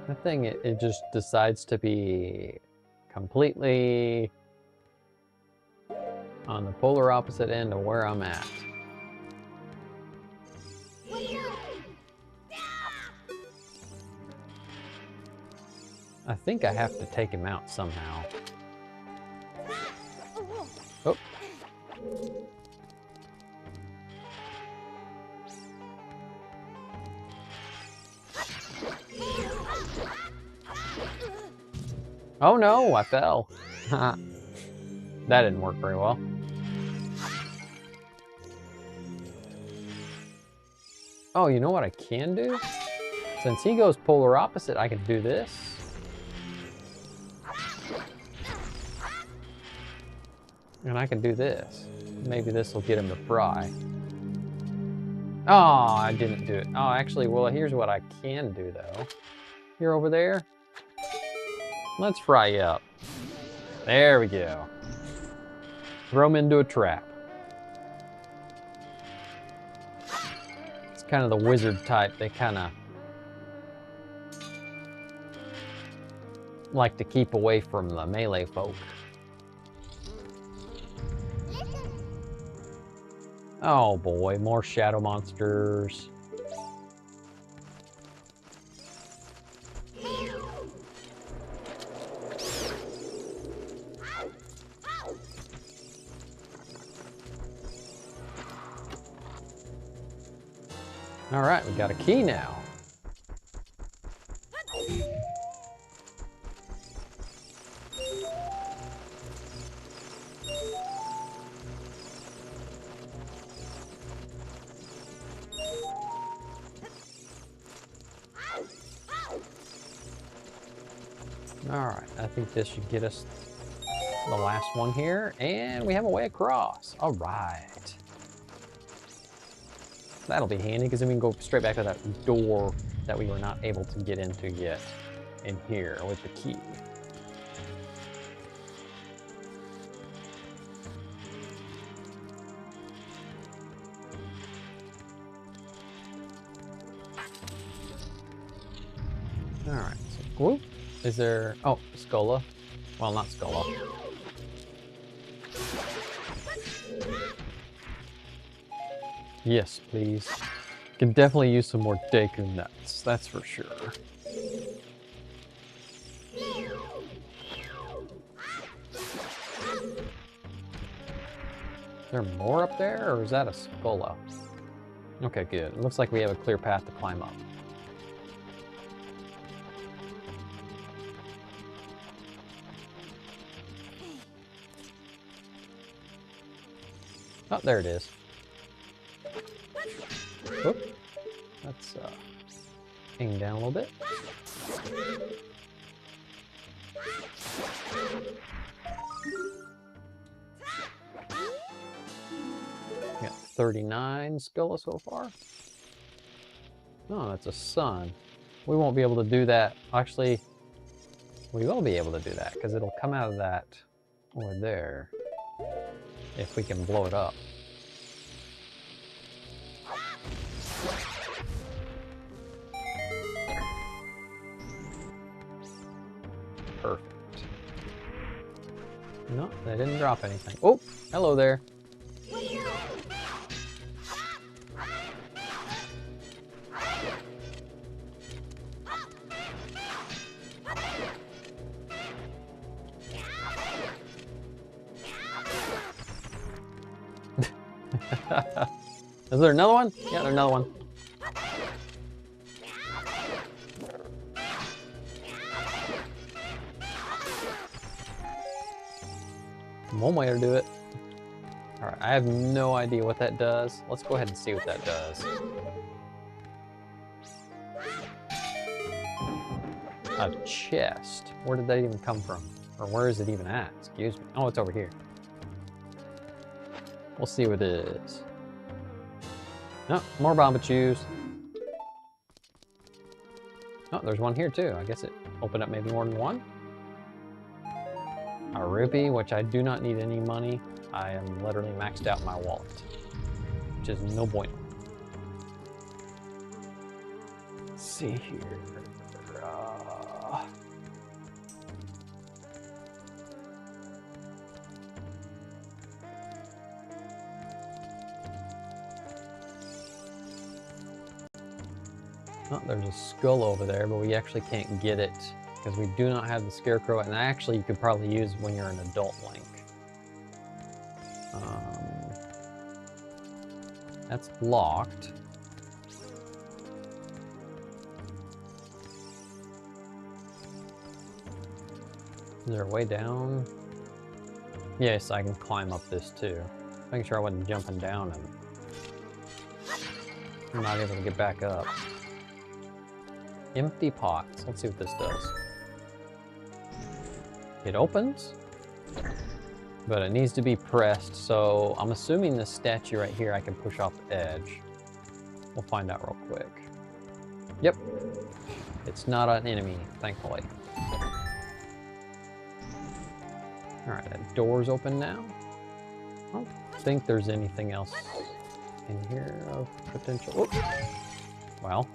The thing, it just decides to be completely on the polar opposite end of where I'm at. I think I have to take him out somehow. Oh. Oh no, I fell. That didn't work very well. Oh, you know what I can do? Since he goes polar opposite, I can do this. And I can do this. Maybe this will get him to fry. Oh, I didn't do it. Oh, actually, well, here's what I can do, though. You're over there. Let's fry you up. There we go. Throw him into a trap. It's kind of the wizard type. They kind of like to keep away from the melee folk. Oh boy, more shadow monsters. All right, we got a key now. All right, I think this should get us the last one here, and we have a way across. All right. That'll be handy, because then we can go straight back to that door that we were not able to get into yet in here with the key. All right, so whoop. Is there, oh, Scola. Well, not Scola. Yes, please. Can definitely use some more Deku nuts, that's for sure. Is there more up there, or is that a Scola? Okay, good. It looks like we have a clear path to climb up. Oh, there it is. Oop. Let's aim down a little bit. We got 39 Scola so far. Oh, that's a sun. We won't be able to do that. Actually, we will be able to do that because it'll come out of that over there if we can blow it up. Perfect. No, they didn't drop anything. Oh, hello there. Is there another one? Yeah, there's another one. One way to do it. All right, I have no idea what that does. Let's go ahead and see what that does. A chest. Where did that even come from? Or where is it even at? Excuse me. Oh, it's over here. We'll see what it is. Oh, more Bombachus. Oh, there's one here too. I guess it opened up maybe more than one. A rupee, which I do not need any money. I am literally maxed out my wallet. which is no bueno. Let's see here. Oh, there's a skull over there, but we actually can't get it because we do not have the scarecrow, and actually you could probably use when you're an adult Link. That's locked. Is there a way down? Yes, I can climb up this too. Making sure I wasn't jumping down and I'm not able to get back up. Empty pots. Let's see what this does. It opens, but it needs to be pressed, so I'm assuming this statue right here I can push off the edge. We'll find out real quick. Yep. It's not an enemy, thankfully. Alright, that door's open now. I don't think there's anything else in here of potential. Oops. Well.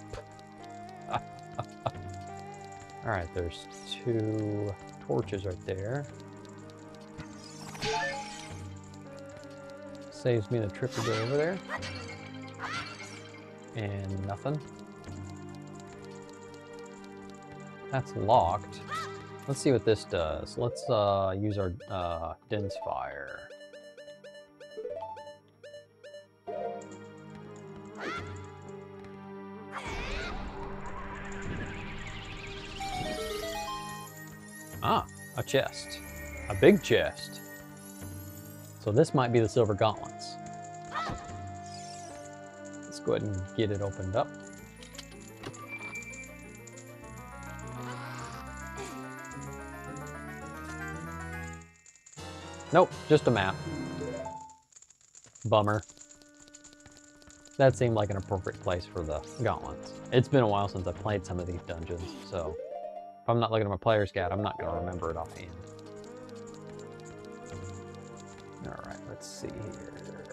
Alright, there's 2 torches right there. Saves me the trip to go over there. And nothing. That's locked. Let's see what this does. Let's use our dense fire. Ah, a chest. A big chest. So this might be the silver gauntlets. Let's go ahead and get it opened up. Nope, just a map. Bummer. That seemed like an appropriate place for the gauntlets. It's been a while since I played some of these dungeons, so if I'm not looking at my player's guide, I'm not going to remember it offhand. Alright, let's see here.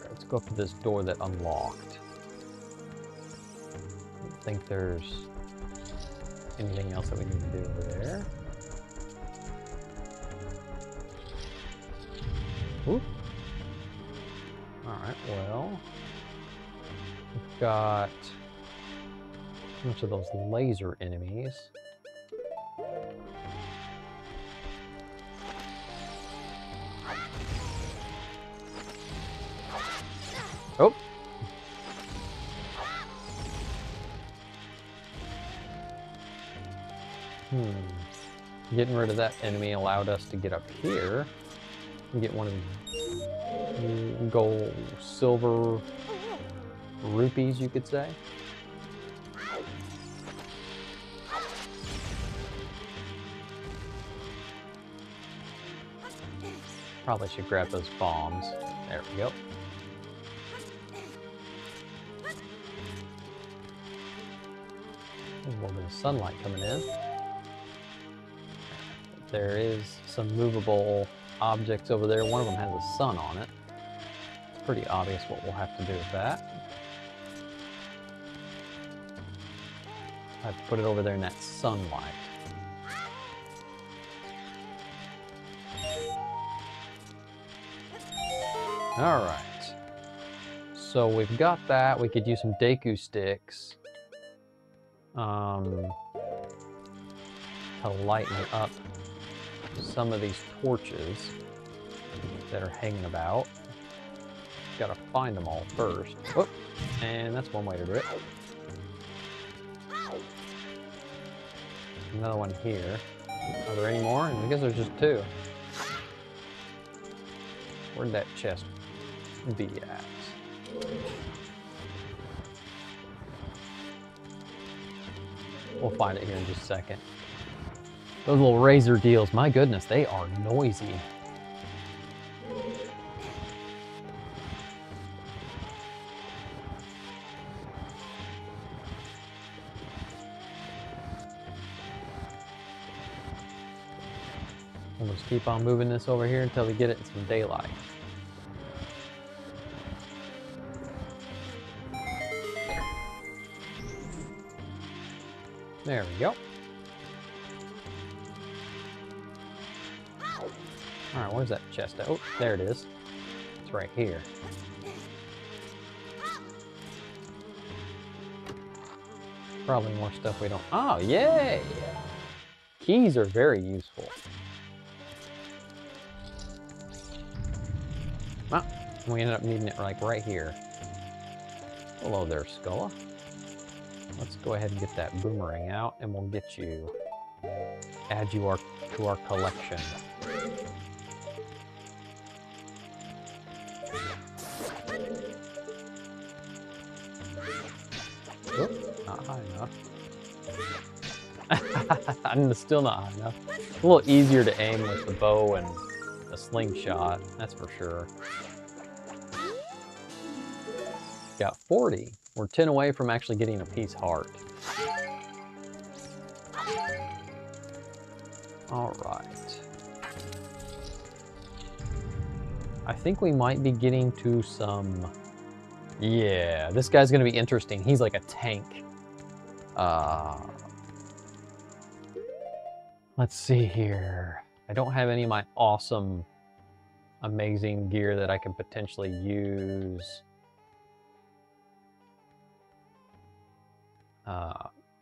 Let's go up to this door that unlocked. I don't think there's anything else that we need to do over there. Oop. Alright, well, we've got a bunch of those laser enemies. Oh! Getting rid of that enemy allowed us to get up here and get one of the gold, silver rupees, you could say. Probably should grab those bombs. There we go. There's a little bit of sunlight coming in. There is some movable objects over there. One of them has a sun on it. It's pretty obvious what we'll have to do with that. I have to put it over there in that sunlight. Alright. So we've got that. We could use some Deku sticks to lighten up some of these torches that are hanging about. Gotta find them all first. Oh, and that's one way to do it. Another one here. Are there any more? I guess there's just 2. Where'd that chest be at? We'll find it here in just a second. Those little razor deals, my goodness, they are noisy. We'll just keep on moving this over here until we get it in some daylight. There we go. Alright, where's that chest at? Oh, there it is. It's right here. Probably more stuff we don't... Oh, yay! Keys are very useful. Well, we ended up needing it like right here. Hello there, Skulla. Let's go ahead and get that boomerang out, and we'll get you... add you to our collection. Oop, not high enough. I'm still not high enough. It's a little easier to aim with the bow and a slingshot, that's for sure. Got 40. We're 10 away from actually getting a peace heart. All right. I think we might be getting to some... Yeah, this guy's gonna be interesting. He's like a tank. Let's see here. I don't have any of my awesome, amazing gear that I can potentially use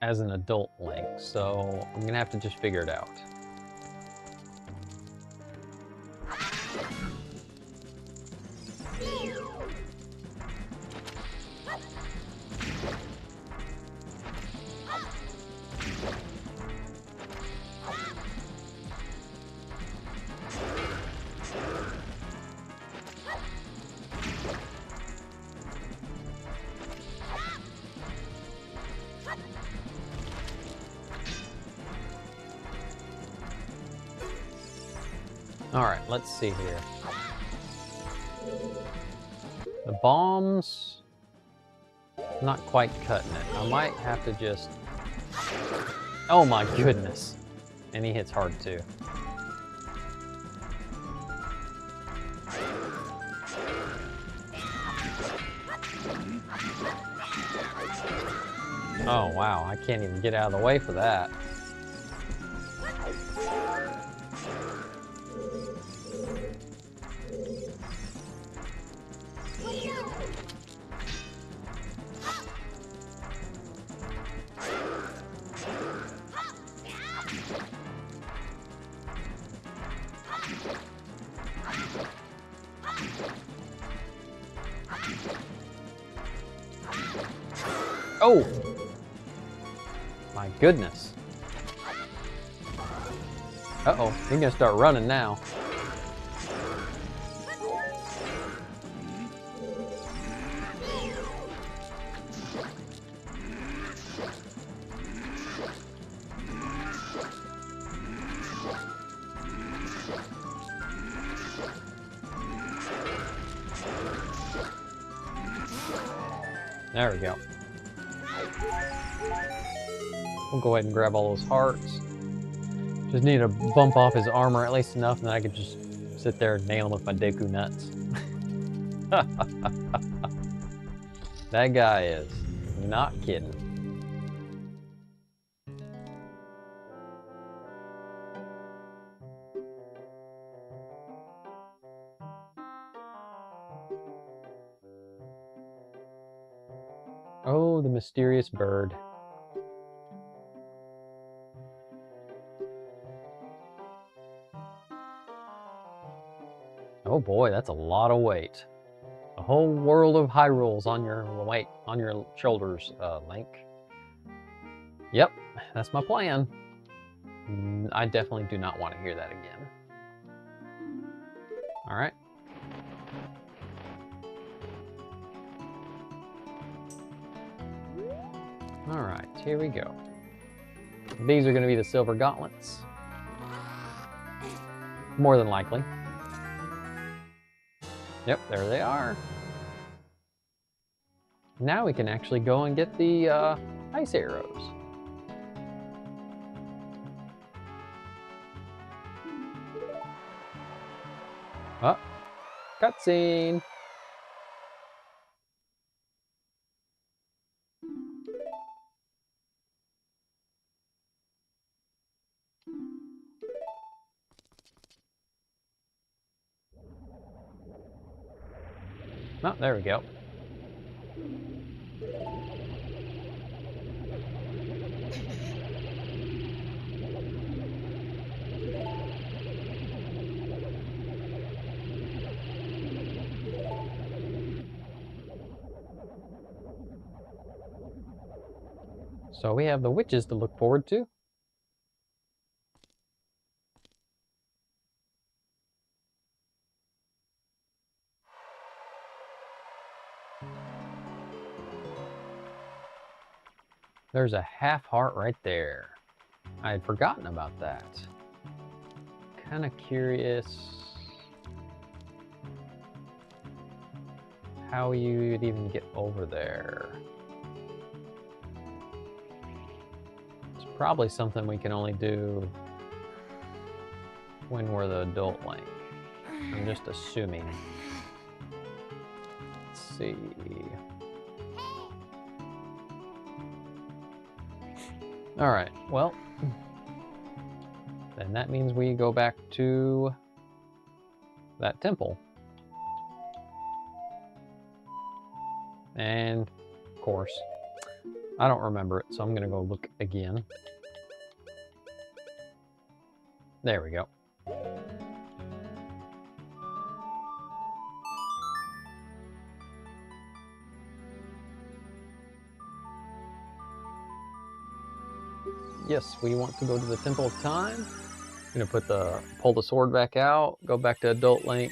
as an adult Link, so I'm gonna have to just figure it out. All right, let's see here. The bombs, not quite cutting it. I might have to just... Oh my goodness. And he hits hard too. Oh wow, I can't even get out of the way for that. Oh! My goodness. Uh-oh, he's gonna start running now. There we go. We'll go ahead and grab all those hearts. Just need to bump off his armor at least enough, and then I could just sit there and nail him with my Deku nuts. That guy is not kidding. Oh, the mysterious bird. Oh boy, that's a lot of weight. A whole world of Hyrule's on your weight, on your shoulders, Link. Yep, that's my plan. I definitely do not want to hear that again. All right. All right, here we go. These are going to be the silver gauntlets. More than likely. Yep, there they are. Now we can actually go and get the ice arrows. Oh, cutscene. Oh, there we go. So we have the witches to look forward to. There's a half heart right there. I had forgotten about that. Kind of curious how you'd even get over there. It's probably something we can only do when we're the adult Link. I'm just assuming. Let's see. All right, well, then that means we go back to that temple. And, of course, I don't remember it, so I'm gonna go look again. There we go. Yes, we want to go to the Temple of Time. I'm gonna pull the sword back out, go back to Adult Link,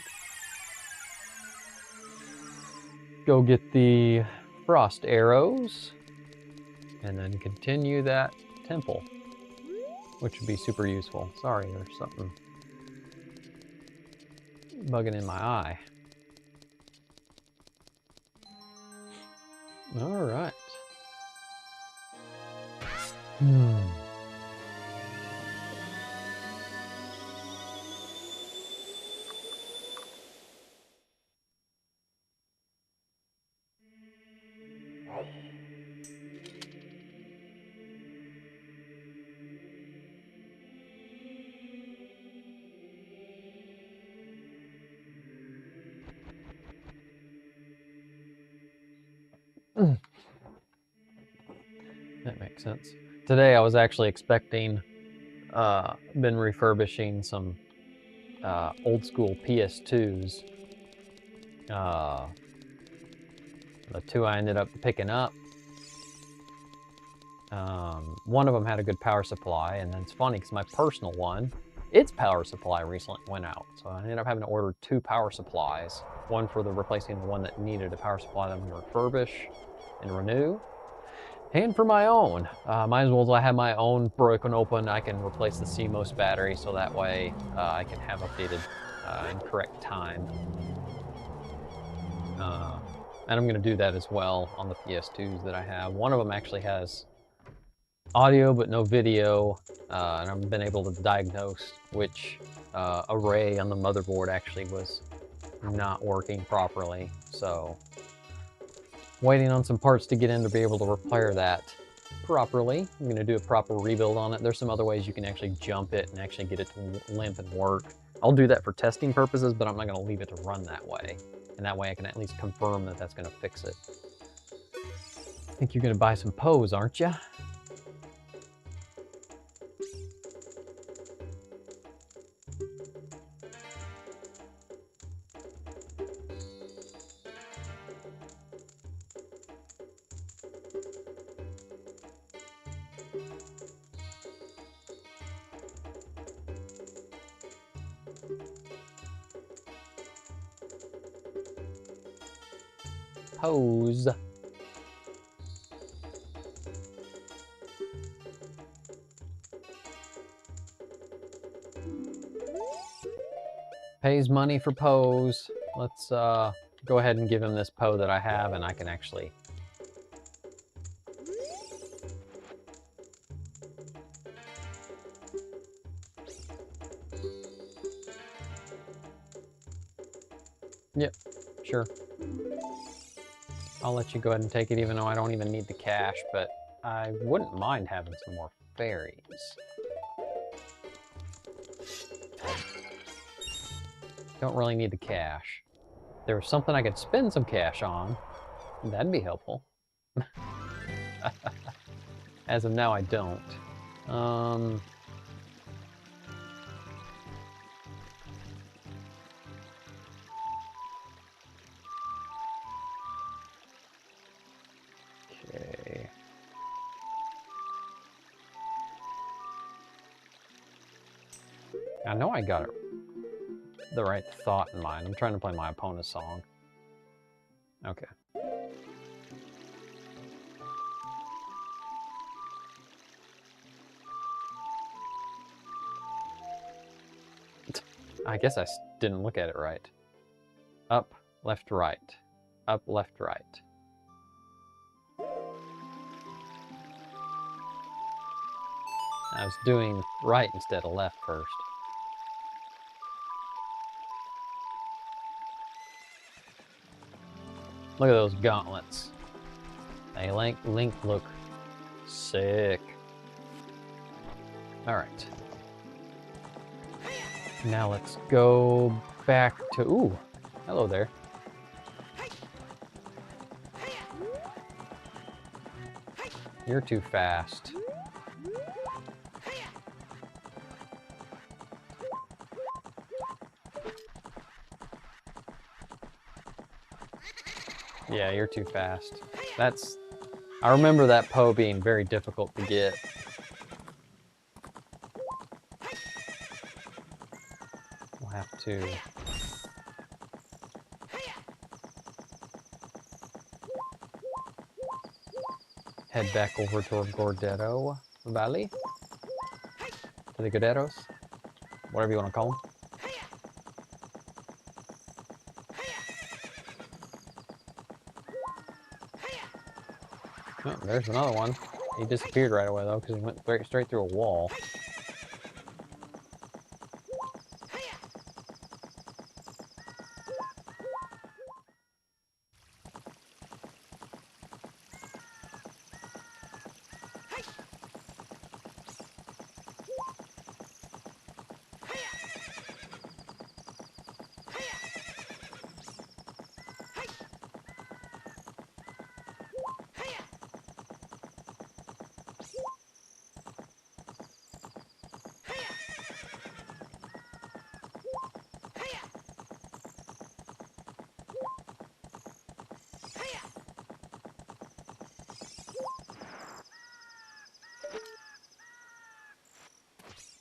go get the frost arrows, and then continue that temple, which would be super useful. Sorry, there's something bugging in my eye. All right. That makes sense. Today I was actually expecting, been refurbishing some old school PS2s. The two I ended up picking up, one of them had a good power supply, and then it's funny because my personal one, its power supply recently went out. So I ended up having to order 2 power supplies, one for replacing the one that needed a power supply that I'm going to refurbish and renew, and for my own. Might as well, as I have my own broken open, I can replace the CMOS battery so that way I can have updated and correct time. And I'm going to do that as well on the PS2s that I have. One of them actually has audio but no video, and I've been able to diagnose which array on the motherboard actually was not working properly. So waiting on some parts to get in to be able to repair that properly. I'm going to do a proper rebuild on it. There's some other ways you can actually jump it and actually get it to limp and work. I'll do that for testing purposes, but I'm not going to leave it to run that way. And that way I can at least confirm that that's going to fix it. I think you're going to buy some Pose, aren't you? Pose. Pays money for Pose. Let's go ahead and give him this Poe that I have, and I can actually... Yep, sure. I'll let you go ahead and take it, even though I don't even need the cash, but I wouldn't mind having some more fairies. Don't really need the cash. there was something I could spend some cash on, that'd be helpful. As of now, I don't. Okay. I know I got the right thought in mind. I'm trying to play my opponent's song. Okay. I guess I didn't look at it right. Up, left, right. Up, left, right. I was doing right instead of left first. Look at those gauntlets. They Link look sick. All right. Now let's go back to, ooh, hello there. You're too fast. Yeah, you're too fast. I remember that Poe being very difficult to get. We'll have to head back over toward Gordetto Valley. To the Gorderos, whatever you want to call them. Oh, there's another one. He disappeared right away though, because he went straight through a wall.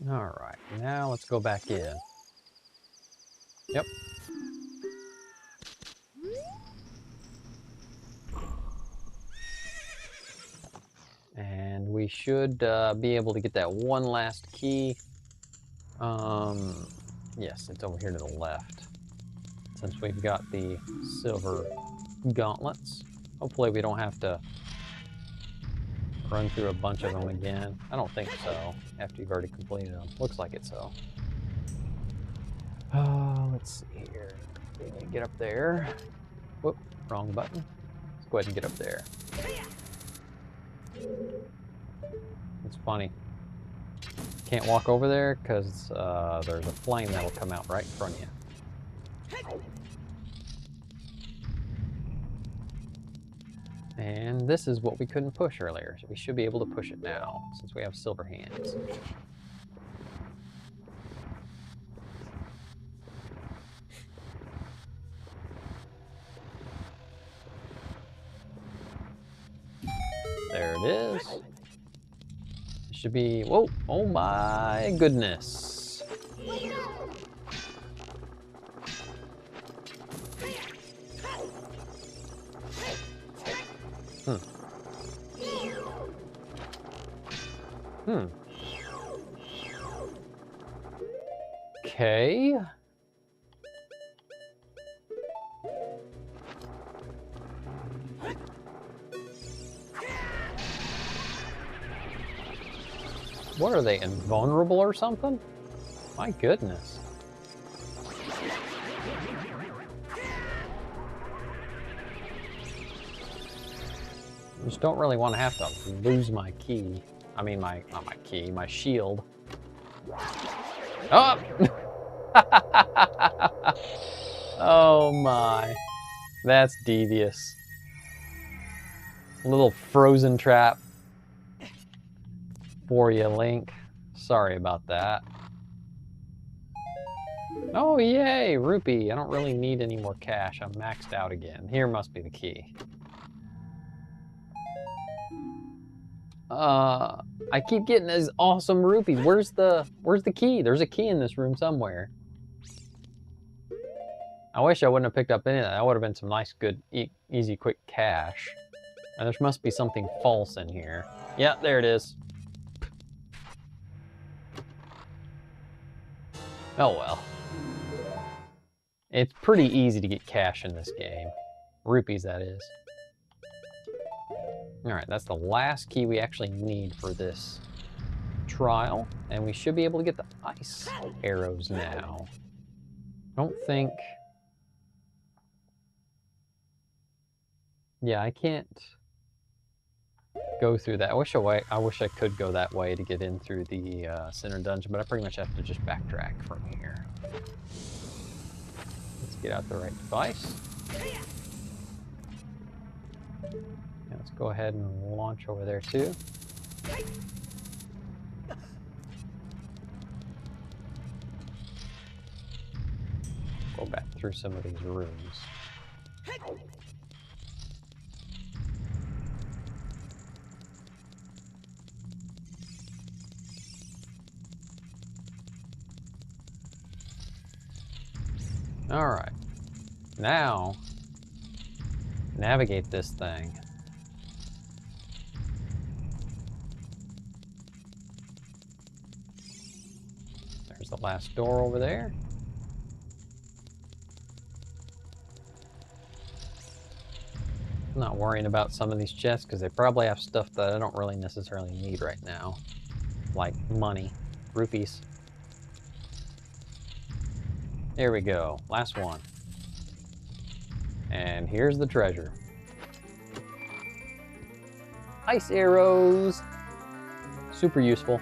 All right, now let's go back in. Yep. And we should be able to get that one last key. Yes, it's over here to the left. Since we've got the silver gauntlets. Hopefully we don't have to run through a bunch of them again. I don't think so, after you've already completed them. Looks like it so. Let's see here. We need to get up there. Whoop, wrong button. Let's go ahead and get up there. It's funny. Can't walk over there because there's a flame that'll come out right in front of you. And this is what we couldn't push earlier, so we should be able to push it now, since we have silver hands. There it is. It should be, whoa, oh my goodness. Okay. What are they, invulnerable or something? My goodness. I just don't really want to have to lose my key. I mean, not my key, my shield. Oh! Oh my. That's devious. A little frozen trap for you, Link. Sorry about that. Oh, yay, rupee. I don't really need any more cash. I'm maxed out again. Here must be the key. I keep getting these awesome rupees. Where's the key? There's a key in this room somewhere. I wish I wouldn't have picked up any of that. That would have been some nice, good, easy, quick cash. And there must be something false in here. Yeah, there it is. Oh well. It's pretty easy to get cash in this game. Rupees, that is. Alright, that's the last key we actually need for this trial. And we should be able to get the ice arrows now. I don't think... Yeah, I can't go through that. I wish I could go that way to get in through the center dungeon, but I pretty much have to just backtrack from here. Let's get out the right device. And let's go ahead and launch over there too. Go back through some of these rooms. All right, now navigate this thing. There's the last door over there. I'm not worrying about some of these chests because they probably have stuff that I don't really necessarily need right now, like money, rupees. There we go, last one. And here's the treasure. Ice arrows. Super useful.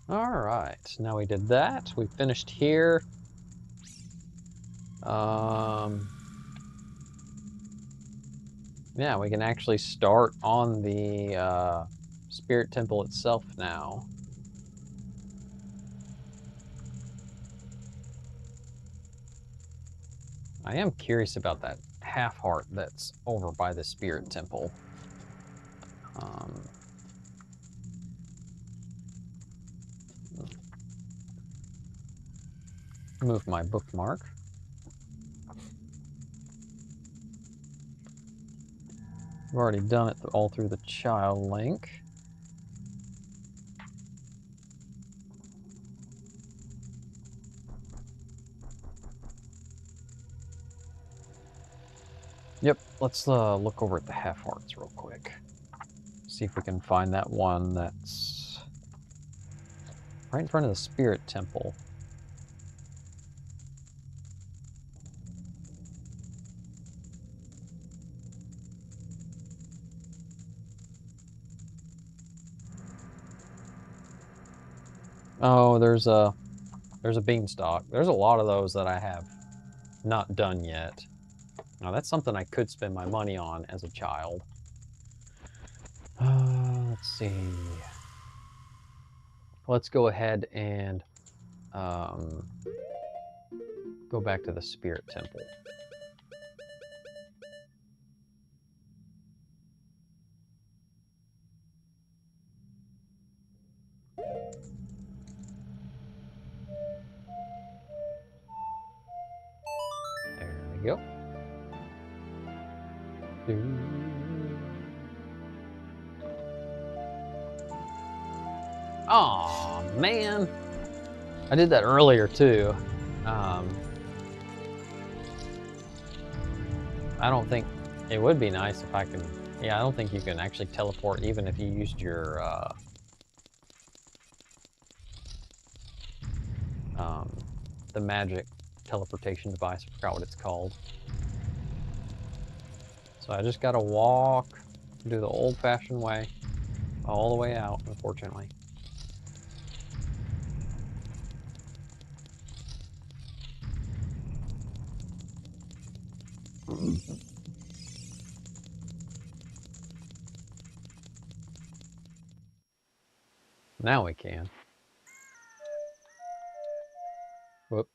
All right, now we did that. We finished here. Yeah, we can actually start on the Spirit Temple itself now. I am curious about that half heart that's over by the Spirit Temple. Move my bookmark. I've already done it all through the child link. Yep, let's look over at the half hearts real quick. See if we can find that one that's right in front of the Spirit Temple. Oh, there's a beanstalk. There's a lot of those that I have not done yet. Now that's something I could spend my money on as a child. Let's see. Let's go ahead and go back to the Spirit Temple. There we go. Aw, man. I did that earlier too. I don't think it would be nice if I could. Yeah, I don't think you can actually teleport even if you used your the magic teleportation device. I forgot what it's called. So I just gotta walk, do the old-fashioned way, all the way out, unfortunately. Now we can. Whoop.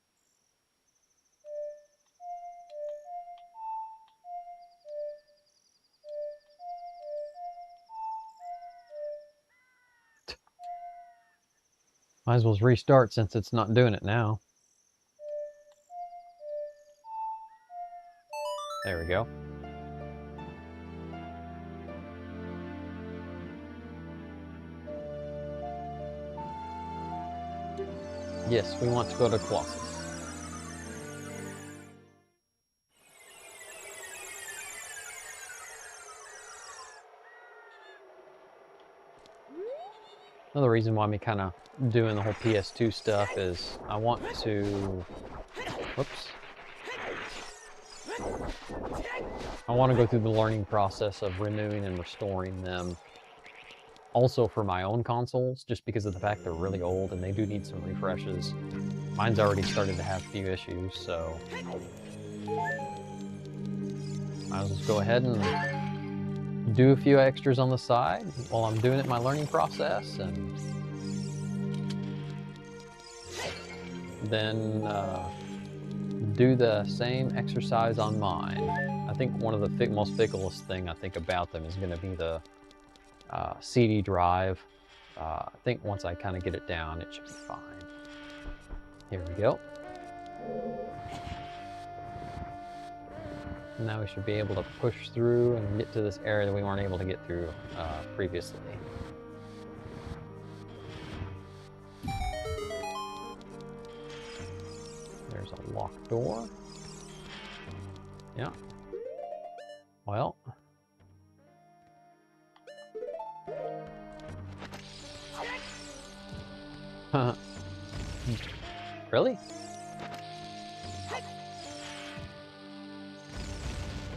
Might as well restart since it's not doing it now. There we go. Yes, we want to go to Colossus. Another reason why I'm kind of doing the whole PS2 stuff is I want to... Whoops. I want to go through the learning process of renewing and restoring them. Also for my own consoles, just because of the fact they're really old and they do need some refreshes. Mine's already started to have a few issues, so... I'll just go ahead and do a few extras on the side while I'm doing it in my learning process, and then do the same exercise on mine. I think one of the most ficklest thing I think about them is going to be the CD drive. I think once I kind of get it down, it should be fine. Here we go. Now we should be able to push through and get to this area that we weren't able to get through previously. There's a locked door. Yeah. Well. Really?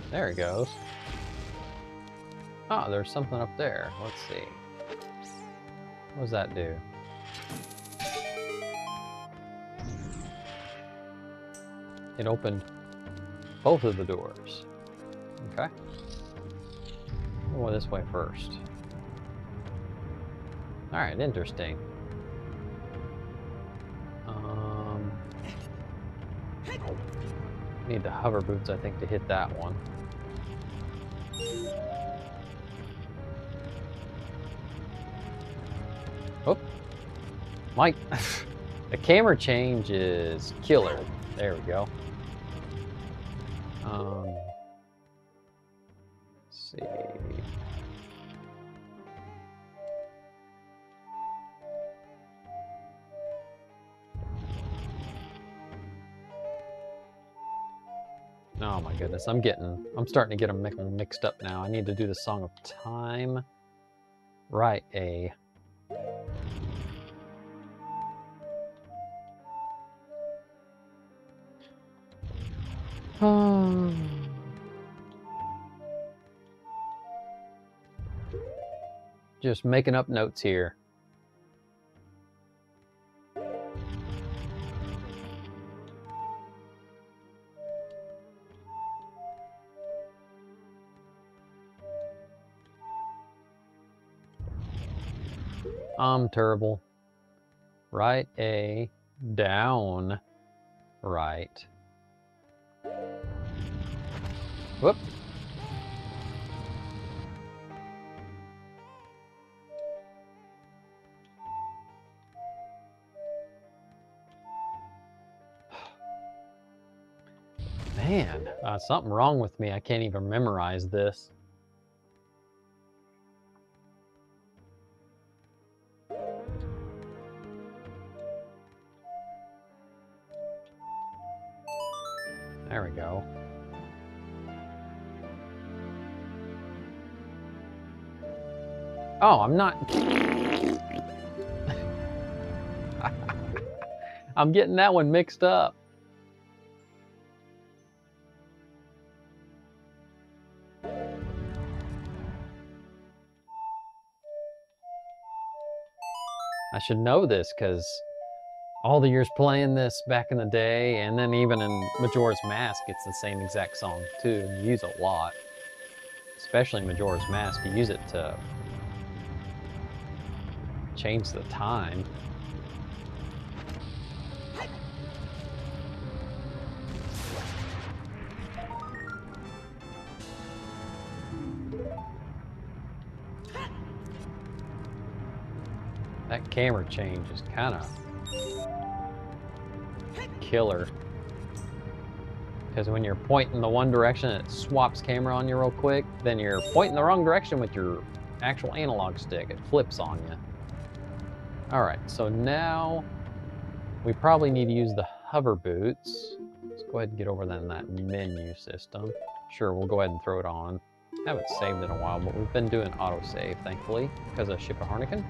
There it goes. Oh, there's something up there. Let's see. What does that do? It opened both of the doors. Okay. We'll go this way first. Alright, interesting. Need the hover boots, I think, to hit that one. Oh, Mike, the camera change is killer. There we go. Let's see. Oh my goodness, I'm starting to get them mixed up now. I need to do the Song of Time. Right, A. Just making up notes here. I'm terrible. Right, A, down, right. Whoop. Man, something wrong with me. I can't even memorize this. There we go. Oh, I'm not... I'm getting that one mixed up. I should know this because all the years playing this back in the day, and then even in Majora's Mask, it's the same exact song too. You use it a lot, especially in Majora's Mask. You use it to change the time. That camera change is kind of killer. Because when you're pointing the one direction, it swaps camera on you real quick. Then you're pointing the wrong direction with your actual analog stick. It flips on you. All right, so now we probably need to use the hover boots. Let's go ahead and get over that in that menu system. Sure, we'll go ahead and throw it on. Haven't saved in a while, but we've been doing autosave, thankfully, because of Ship of Harnican.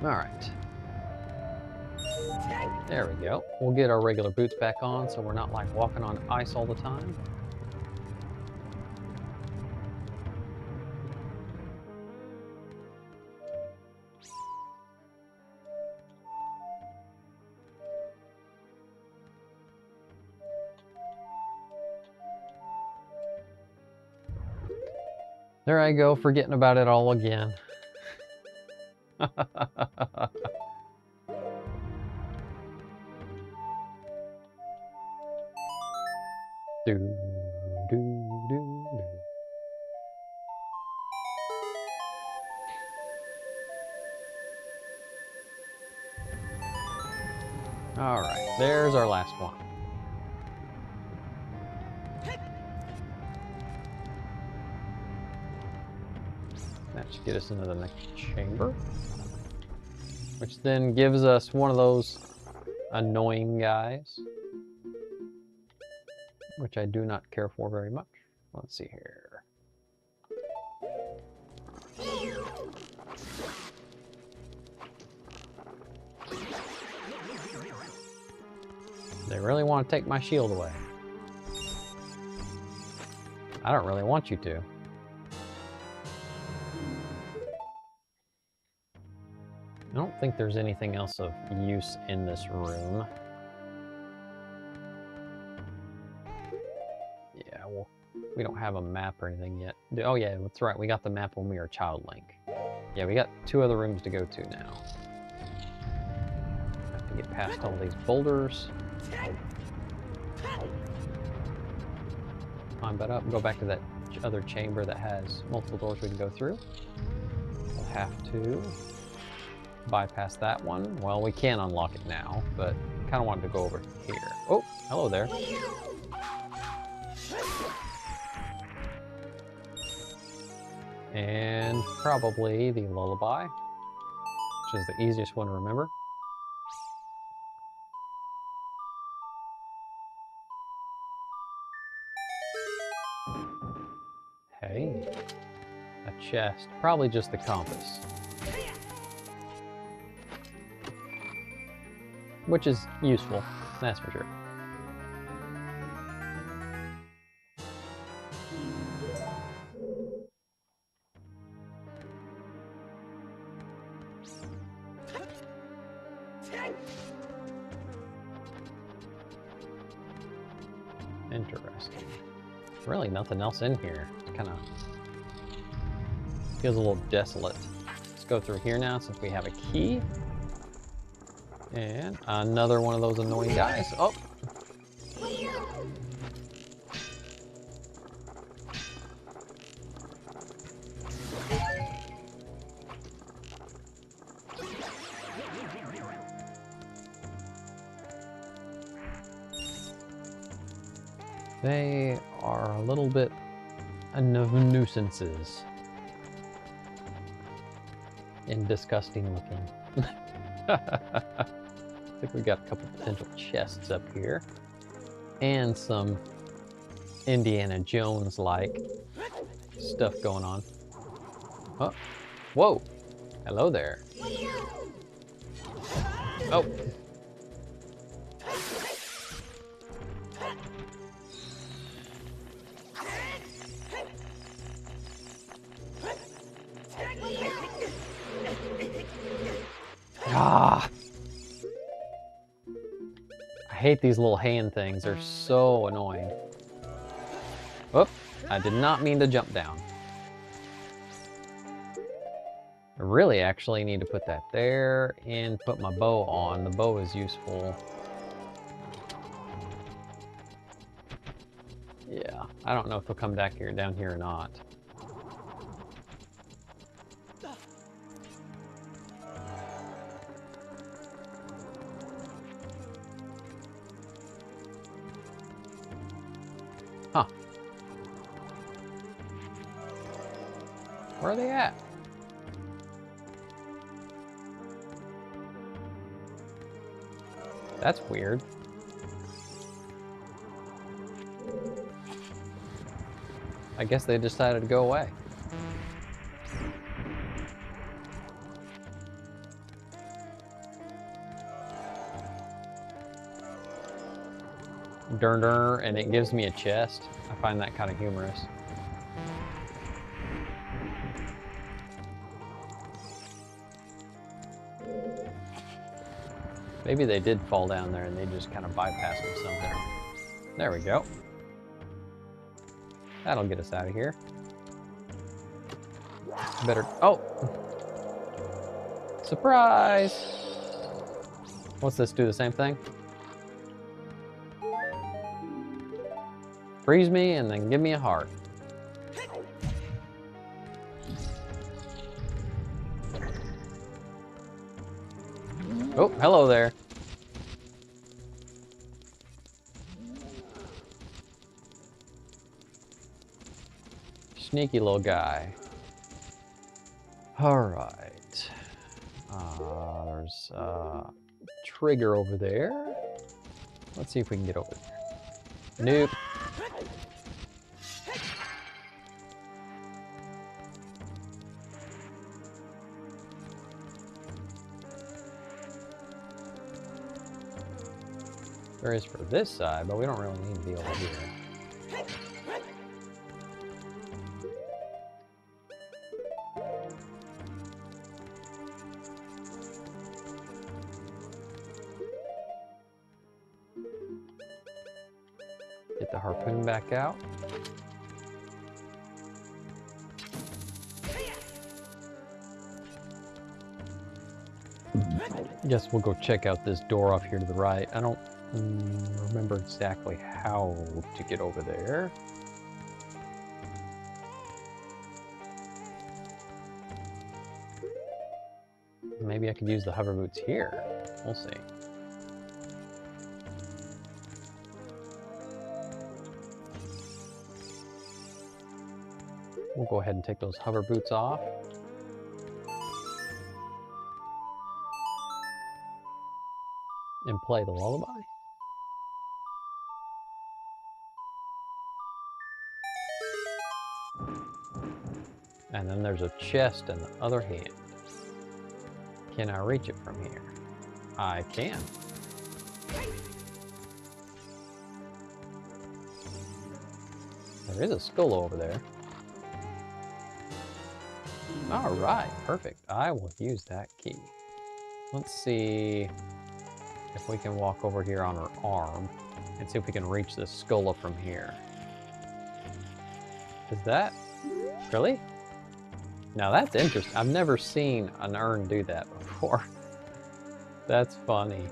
All right. There we go. We'll get our regular boots back on so we're not like walking on ice all the time. There I go, forgetting about it all again. Do, do, do, do. All right, there's our last one. That should get us into the next chamber, which then gives us one of those annoying guys, which I do not care for very much. Let's see here. They really want to take my shield away. I don't really want you to. I don't think there's anything else of use in this room. Yeah, well, we don't have a map or anything yet. Oh yeah, that's right, we got the map when we were Child Link. Yeah, we got 2 other rooms to go to now. Have to get past all these boulders. Climb that up, go back to that other chamber that has multiple doors we can go through. We'll have to bypass that one. Well, we can unlock it now, but kind of wanted to go over here. Oh, hello there. And probably the lullaby, which is the easiest one to remember. Hey, a chest, probably just the compass. Which is useful, that's for sure. Interesting. Really nothing else in here. It kind of feels a little desolate. Let's go through here now since we have a key. And another one of those annoying guys. Oh! They are a little bit of nuisances. And disgusting looking. I think we got a couple potential chests up here. And some Indiana Jones-like stuff going on. Oh, whoa. Hello there. Oh. hate these little hand things. They're so annoying. Whoop. I did not mean to jump down. I really actually need to put that there and put my bow on. The bow is useful. Yeah, I don't know if they'll come back here, down here or not. Huh. Where are they at? That's weird. I guess they decided to go away. Durr, and it gives me a chest. I find that kind of humorous. Maybe they did fall down there and they just kind of bypassed me something. There we go. That'll get us out of here. Better. Oh! Surprise! What's this do? The same thing? Freeze me and then give me a heart. Oh, hello there. Sneaky little guy. All right. There's a trigger over there. Let's see if we can get over there. Nope. There is for this side, but we don't really need to be over here. Get the harpoon back out. Guess we'll go check out this door off here to the right. I don't remember exactly how to get over there. Maybe I could use the hover boots here. We'll see. We'll go ahead and take those hover boots off. And play the lullaby. And then there's a chest in the other hand. Can I reach it from here? I can. There is a skull over there. All right, perfect. I will use that key. Let's see if we can walk over here on her arm and see if we can reach this skull from here. Is that really? Now that's interesting. I've never seen an urn do that before. That's funny.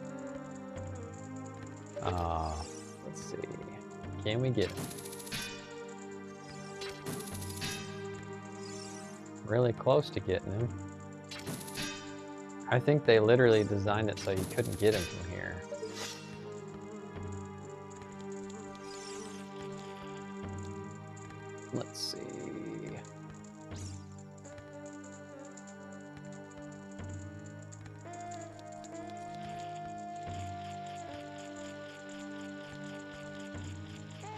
Let's see. Can we get it? Really close to getting him. I think they literally designed it so you couldn't get him from here. Let's see.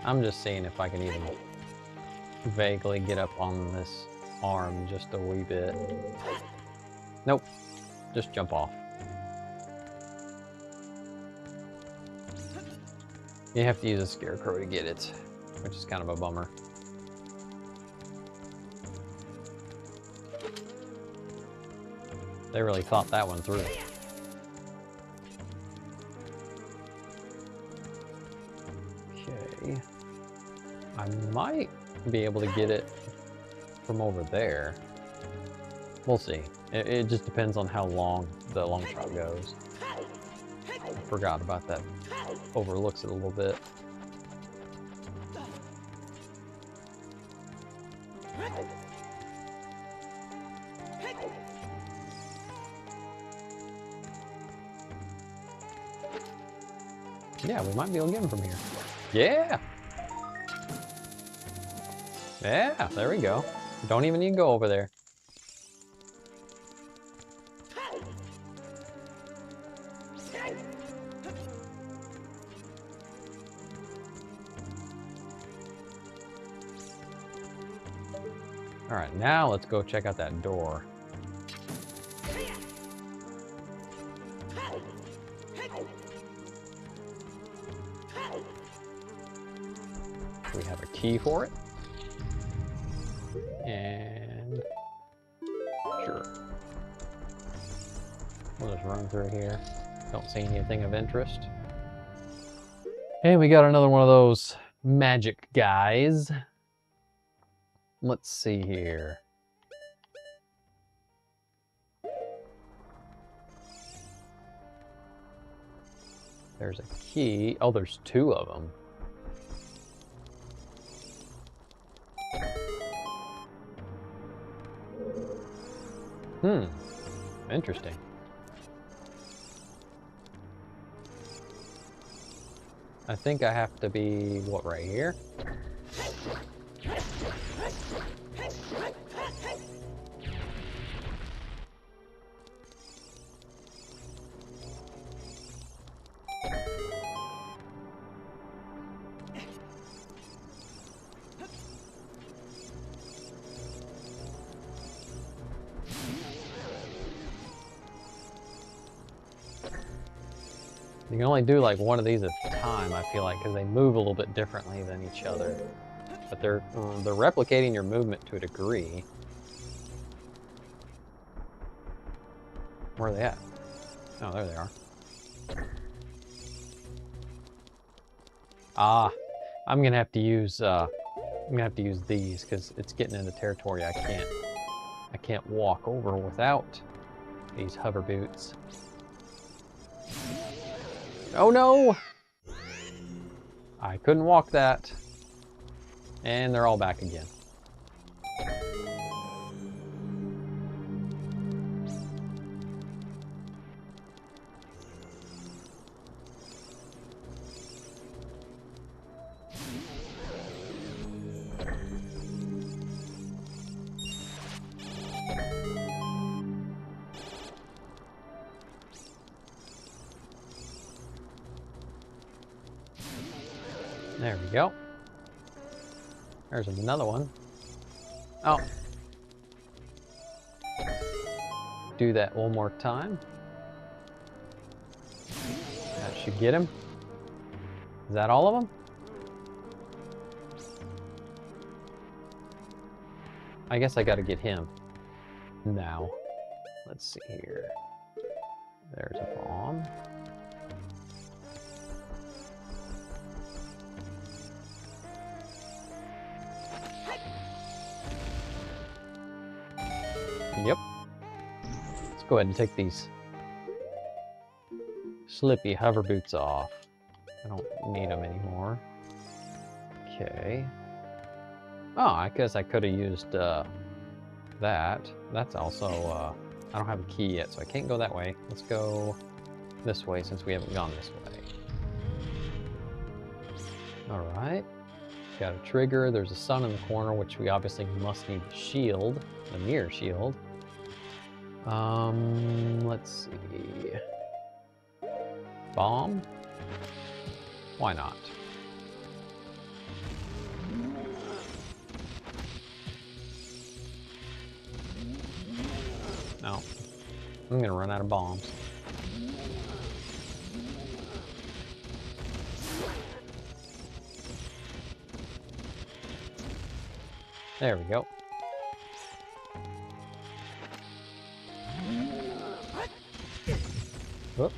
I'm just seeing if I can even vaguely get up on this arm just a wee bit. Nope. Just jump off. You have to use a scarecrow to get it, which is kind of a bummer. They really thought that one through. Okay. I might be able to get it from over there. We'll see. It just depends on how long the long shot goes. I forgot about that. Overlooks it a little bit. Yeah, we might be able to get him from here. Yeah! Yeah, there we go. Don't even need to go over there. All right, now let's go check out that door. We have a key for it. And sure. We'll just run through here. Don't see anything of interest. And we got another one of those magic guys. Let's see here. There's a key. Oh, there's two of them. Interesting. I think I have to be, what, right here? You can only do like one of these at a time, I feel like, because they move a little bit differently than each other. But they're replicating your movement to a degree. Where are they at? Oh, there they are. Ah, I'm gonna have to use these because it's getting into territory I can't walk over without these hover boots. Oh no! I couldn't walk that. And they're all back again. There we go. There's another one. Oh. Do that one more time. That should get him. Is that all of them? I guess I gotta get him now. Let's see here. There's a bomb. Yep. Let's go ahead and take these slippy hover boots off. I don't need them anymore. Okay. Oh, I guess I could have used that. That's also, I don't have a key yet, so I can't go that way. Let's go this way since we haven't gone this way. All right. Got a trigger. There's a sun in the corner, which we obviously must need the shield, the mirror shield. Let's see. Bomb? Why not? No. I'm gonna run out of bombs. There we go. Whoop.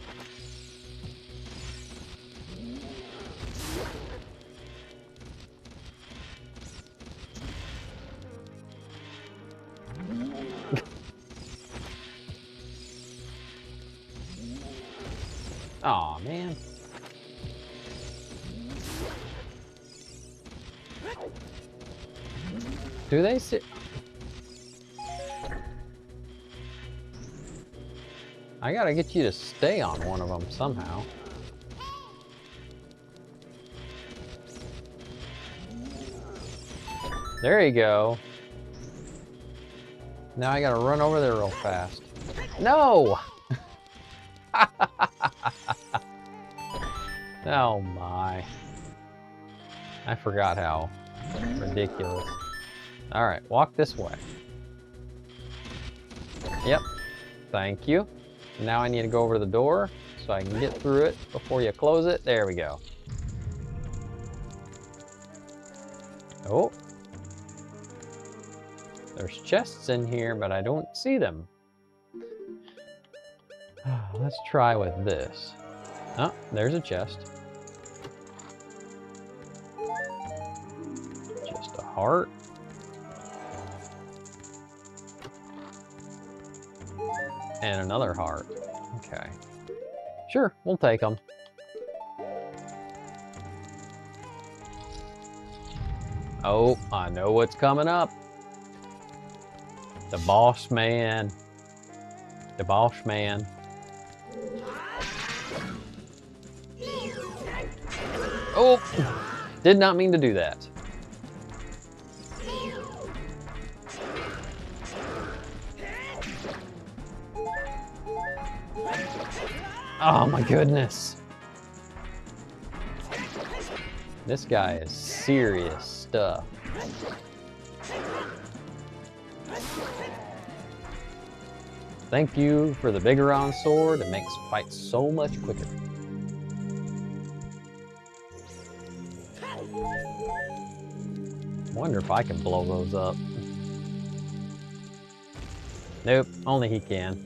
man. Do they see? I gotta get you to stay on one of them somehow. There you go. Now I gotta run over there real fast. No! Oh my. I forgot how ridiculous. Alright, walk this way. Yep. Thank you. Now I need to go over to the door so I can get through it before you close it. There we go. Oh. There's chests in here, but I don't see them. Let's try with this. Oh, there's a chest. Just a heart. And another heart. Okay. Sure, we'll take them. Oh, I know what's coming up. The boss man. The boss man. Oh! Did not mean to do that. Oh my goodness. This guy is serious stuff. Thank you for the Bigoron sword. It makes fights so much quicker. Wonder if I can blow those up. Nope, only he can.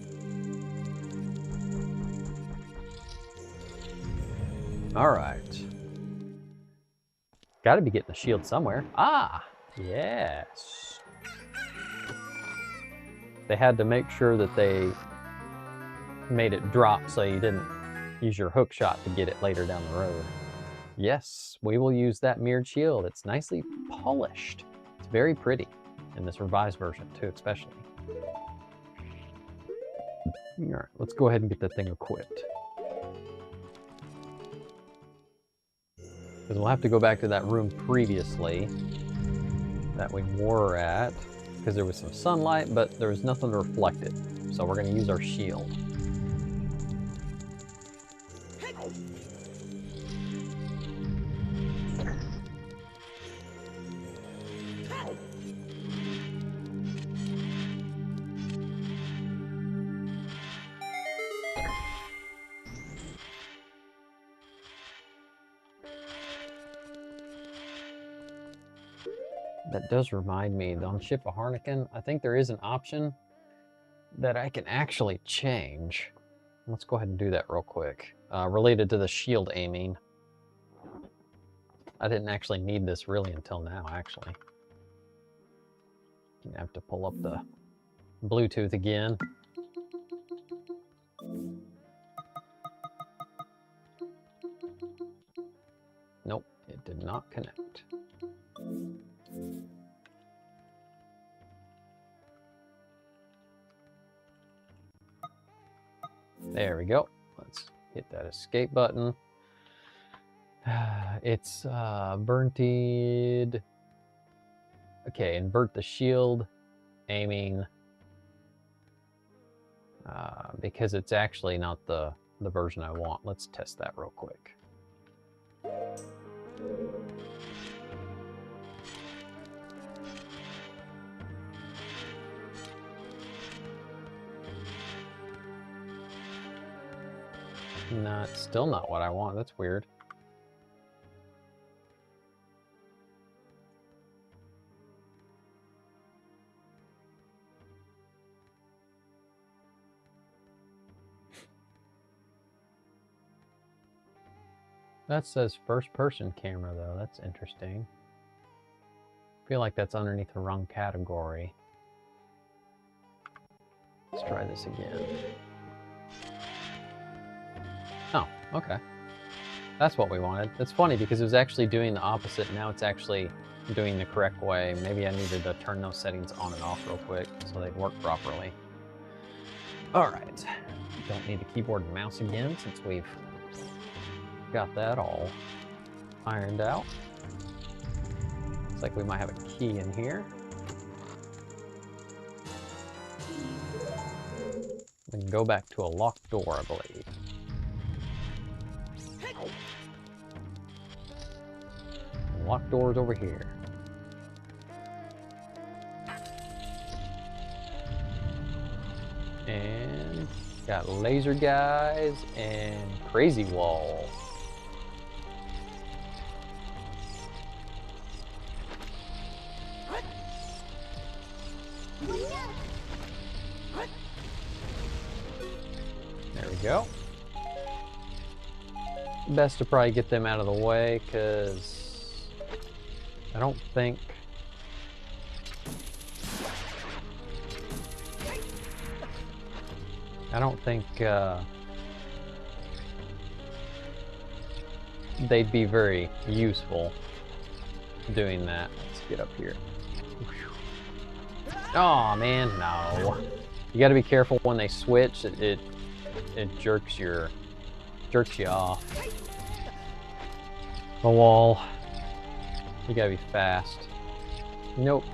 All right. Gotta be getting the shield somewhere. Ah, yes. They had to make sure that they made it drop so you didn't use your hook shot to get it later down the road. Yes, we will use that mirrored shield. It's nicely polished. It's very pretty in this revised version too, especially. All right, let's go ahead and get that thing equipped. Because we'll have to go back to that room previously that we were at, because there was some sunlight, but there was nothing to reflect it. So we're going to use our shield. That does remind me, on Ship of Harnican, I think there is an option that I can actually change. Let's go ahead and do that real quick. Related to the shield aiming. I didn't actually need this really until now, actually. I have to pull up the Bluetooth again. Nope, it did not connect. There we go. Let's hit that escape button. It's burnted. Okay, invert the shield aiming because it's actually not the version I want. Let's test that real quick. No, it's still not what I want. That's weird. That says first person camera though. That's interesting. I feel like that's underneath the wrong category. Let's try this again. Oh, Okay. That's what we wanted. It's funny because it was actually doing the opposite. Now it's actually doing the correct way. Maybe I needed to turn those settings on and off real quick so they'd work properly. All right. Don't need the keyboard and mouse again since we've got that all ironed out. Looks like we might have a key in here. We can go back to a locked door, I believe. Locked doors over here. And got laser guys and crazy wall. There we go. Best to probably get them out of the way because I don't think they'd be very useful doing that. Let's get up here. Oh man, no. You got to be careful when they switch. It jerks you off the wall. You gotta be fast. Nope.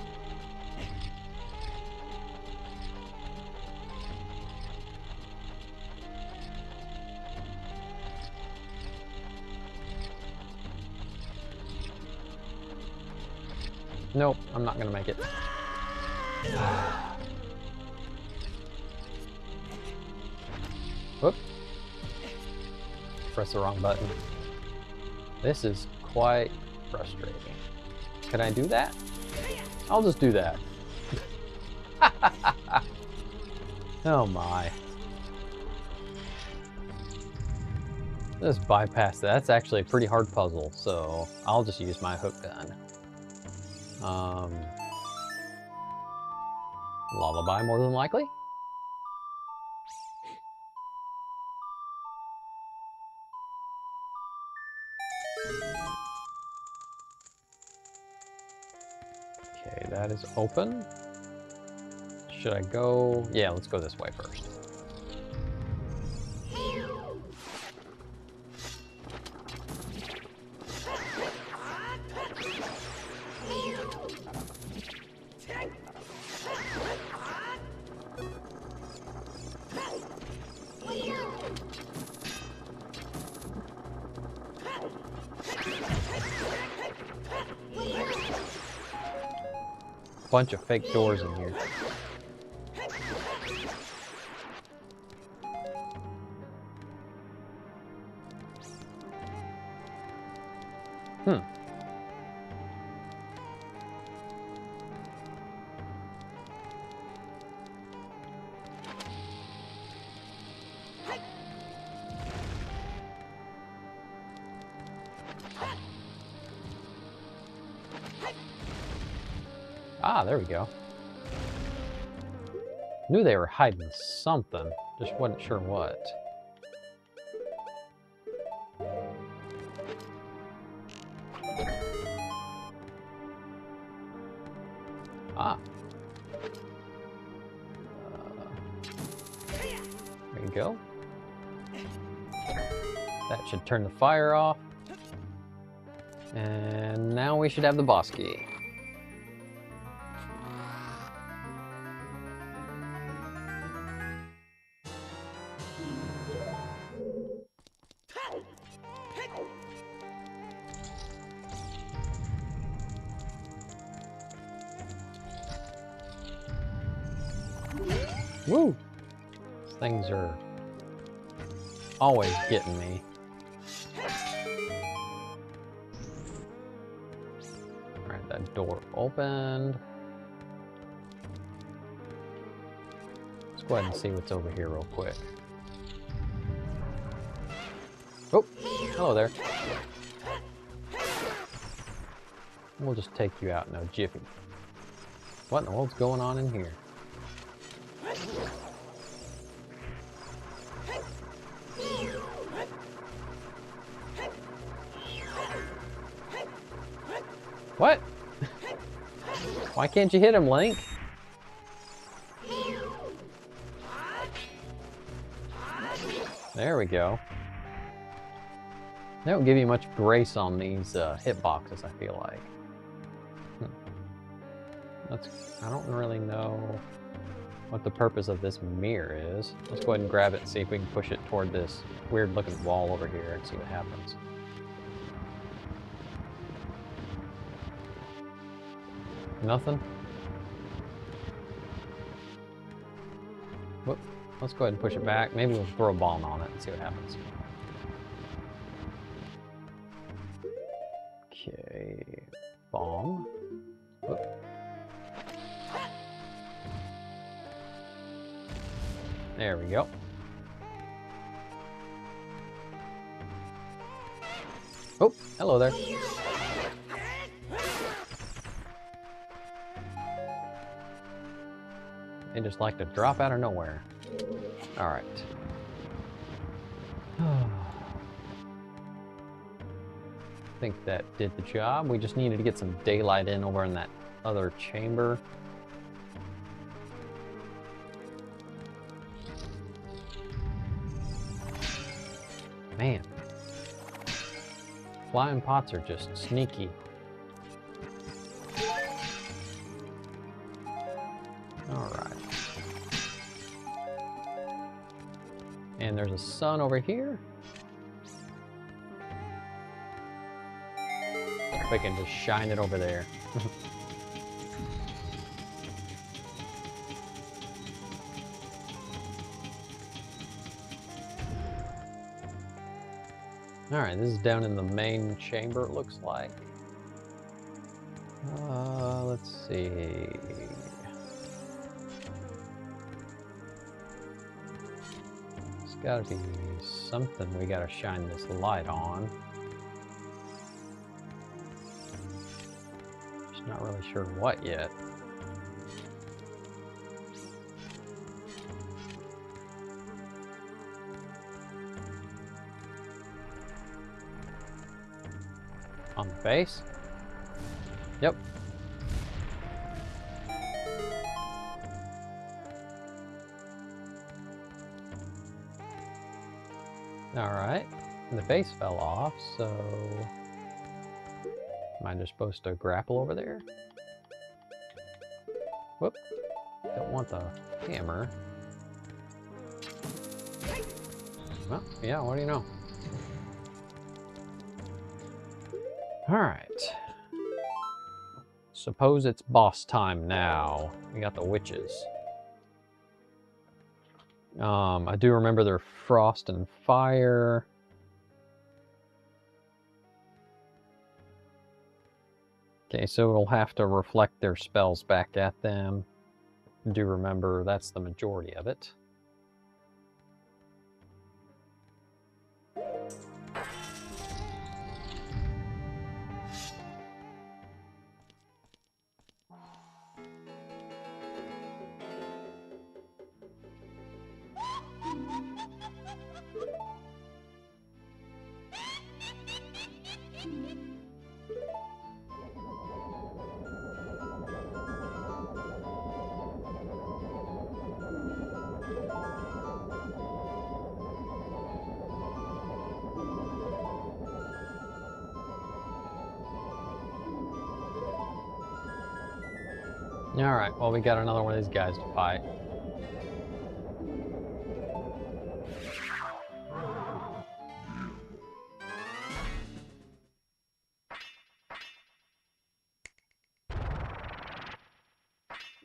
Nope, I'm not gonna make it. Whoop. Press the wrong button. This is quite frustrating. Can I do that? I'll just do that. Oh my. Just bypass that. That's actually a pretty hard puzzle, so I'll just use my hook gun. Lullaby, more than likely. Okay, that is open. Should I go? Yeah, let's go this way first. Bunch of fake doors in here. Ah, there we go. Knew they were hiding something, just wasn't sure what. Ah. There you go. That should turn the fire off. And now we should have the boss key. Woo! These things are always getting me. Alright, that door opened. Let's go ahead and see what's over here real quick. Oh, hello there. We'll just take you out in a jiffy. What in the world's going on in here? What? Why can't you hit him, Link? There we go. They don't give you much grace on these hitboxes, I feel like. I don't really know what the purpose of this mirror is. Let's go ahead and grab it and see if we can push it toward this weird-looking wall over here and see what happens. Nothing? Whoop. Let's go ahead and push it back. Maybe we'll throw a bomb on it and see what happens. Okay. Bomb. Whoop. There we go. Oh, hello there. They just like to drop out of nowhere. All right. I think that did the job. We just needed to get some daylight in over in that other chamber. Man. Flying pots are just sneaky. Alright. And there's a sun over here. If I can just shine it over there. Alright, this is down in the main chamber, it looks like. Let's see. There's gotta be something we gotta shine this light on. Just not really sure what yet. On the base? Yep. Alright. The base fell off, so... Am I just supposed to grapple over there? Whoop. Don't want the hammer. Well, yeah, what do you know? Alright. Suppose it's boss time now. We got the witches. I do remember their frost and fire. Okay, so we'll have to reflect their spells back at them. Do remember that's the majority of it. Alright, well we got another one of these guys to fight.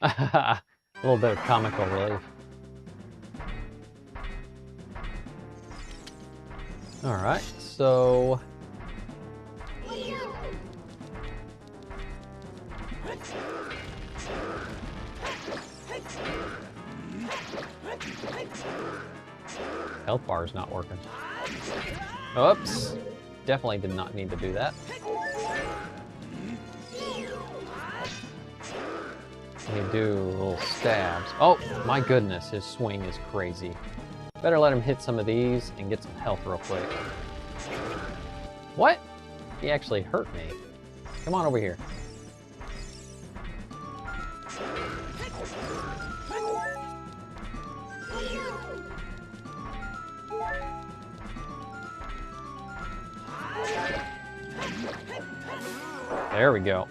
A little bit of comical relief. Alright, so... Health bar is not working. Oops. Definitely did not need to do that. You do little stabs. Oh, my goodness, his swing is crazy. Better let him hit some of these and get some health real quick. What? He actually hurt me. Come on over here. There we go.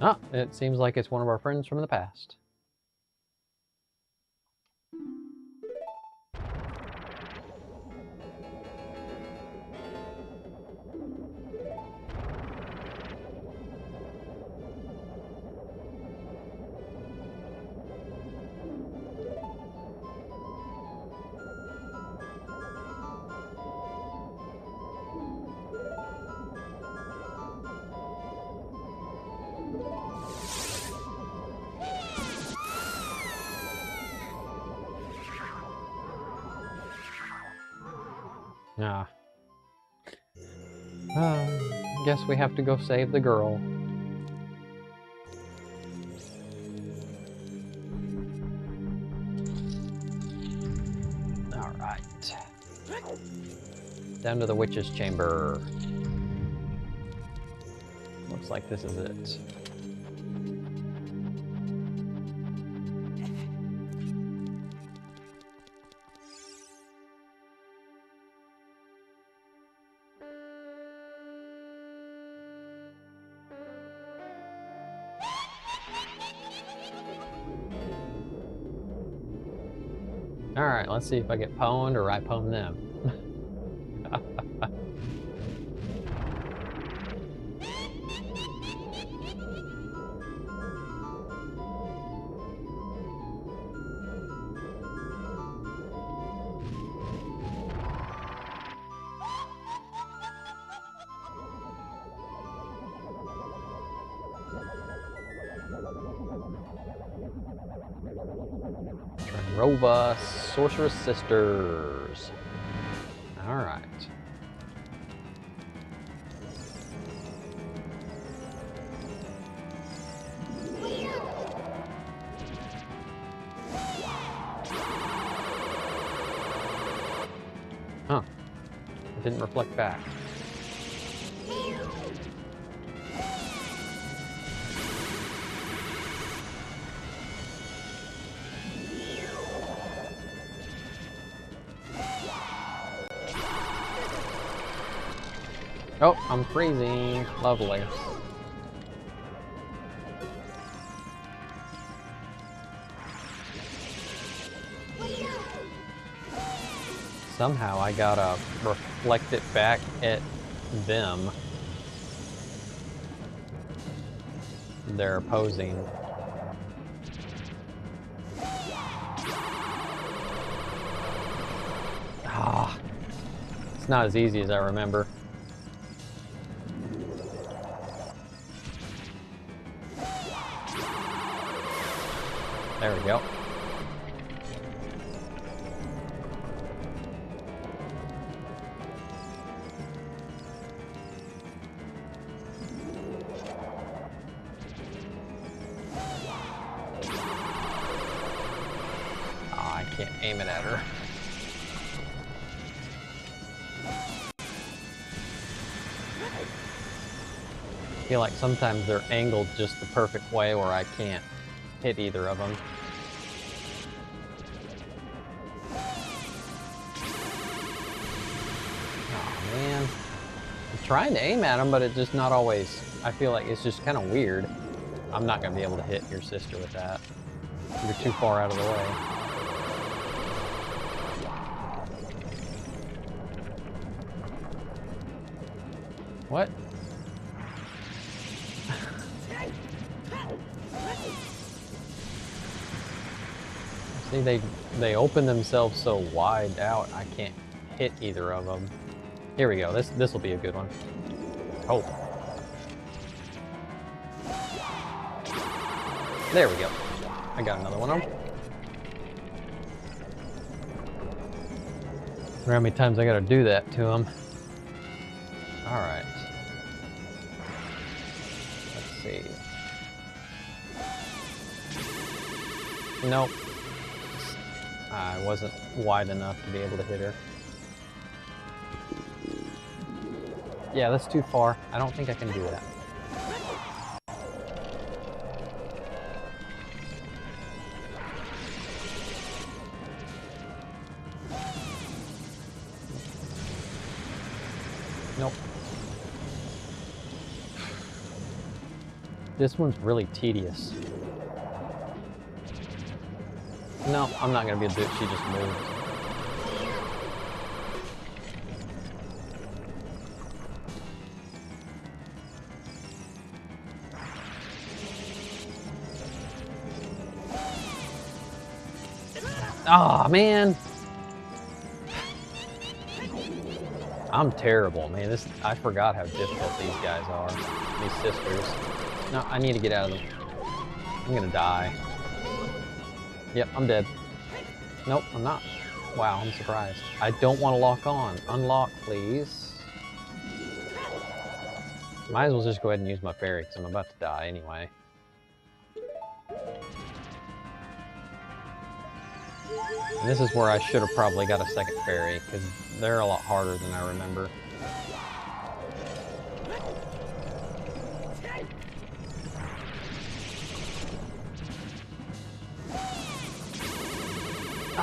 Ah, it seems like it's one of our friends from the past. Ah. Guess we have to go save the girl. Alright. Down to the witch's chamber. Looks like this is it. Alright, let's see if I get pwned or I pwn them. Rova, Sorceress Sisters. Alright. Huh. It didn't reflect back. Oh, I'm freezing. Lovely. Somehow I gotta reflect it back at them. They're opposing. Ah, it's not as easy as I remember. There we go. Oh, I can't aim it at her. I feel like sometimes they're angled just the perfect way where I can't hit either of them. Oh man. I'm trying to aim at them, but it's just not always. I feel like it's just kind of weird. I'm not going to be able to hit your sister with that. You're too far out of the way. What? See, they open themselves so wide out, I can't hit either of them. Here we go. This will be a good one. Oh. There we go. I got another one of them. How many times I gotta do that to them? All right. Let's see. Nope. I wasn't wide enough to be able to hit her. Yeah, that's too far. I don't think I can do that. This one's really tedious. No, I'm not gonna be able to do it. She just moved. Ah, man. I'm terrible, man. I forgot how difficult these guys are. These sisters. No, I need to get out of them. I'm gonna die. Yep, I'm dead. Nope, I'm not. Wow, I'm surprised. I don't want to lock on. Unlock, please. Might as well just go ahead and use my fairy, because I'm about to die anyway. And this is where I should have probably got a second fairy, because they're a lot harder than I remember.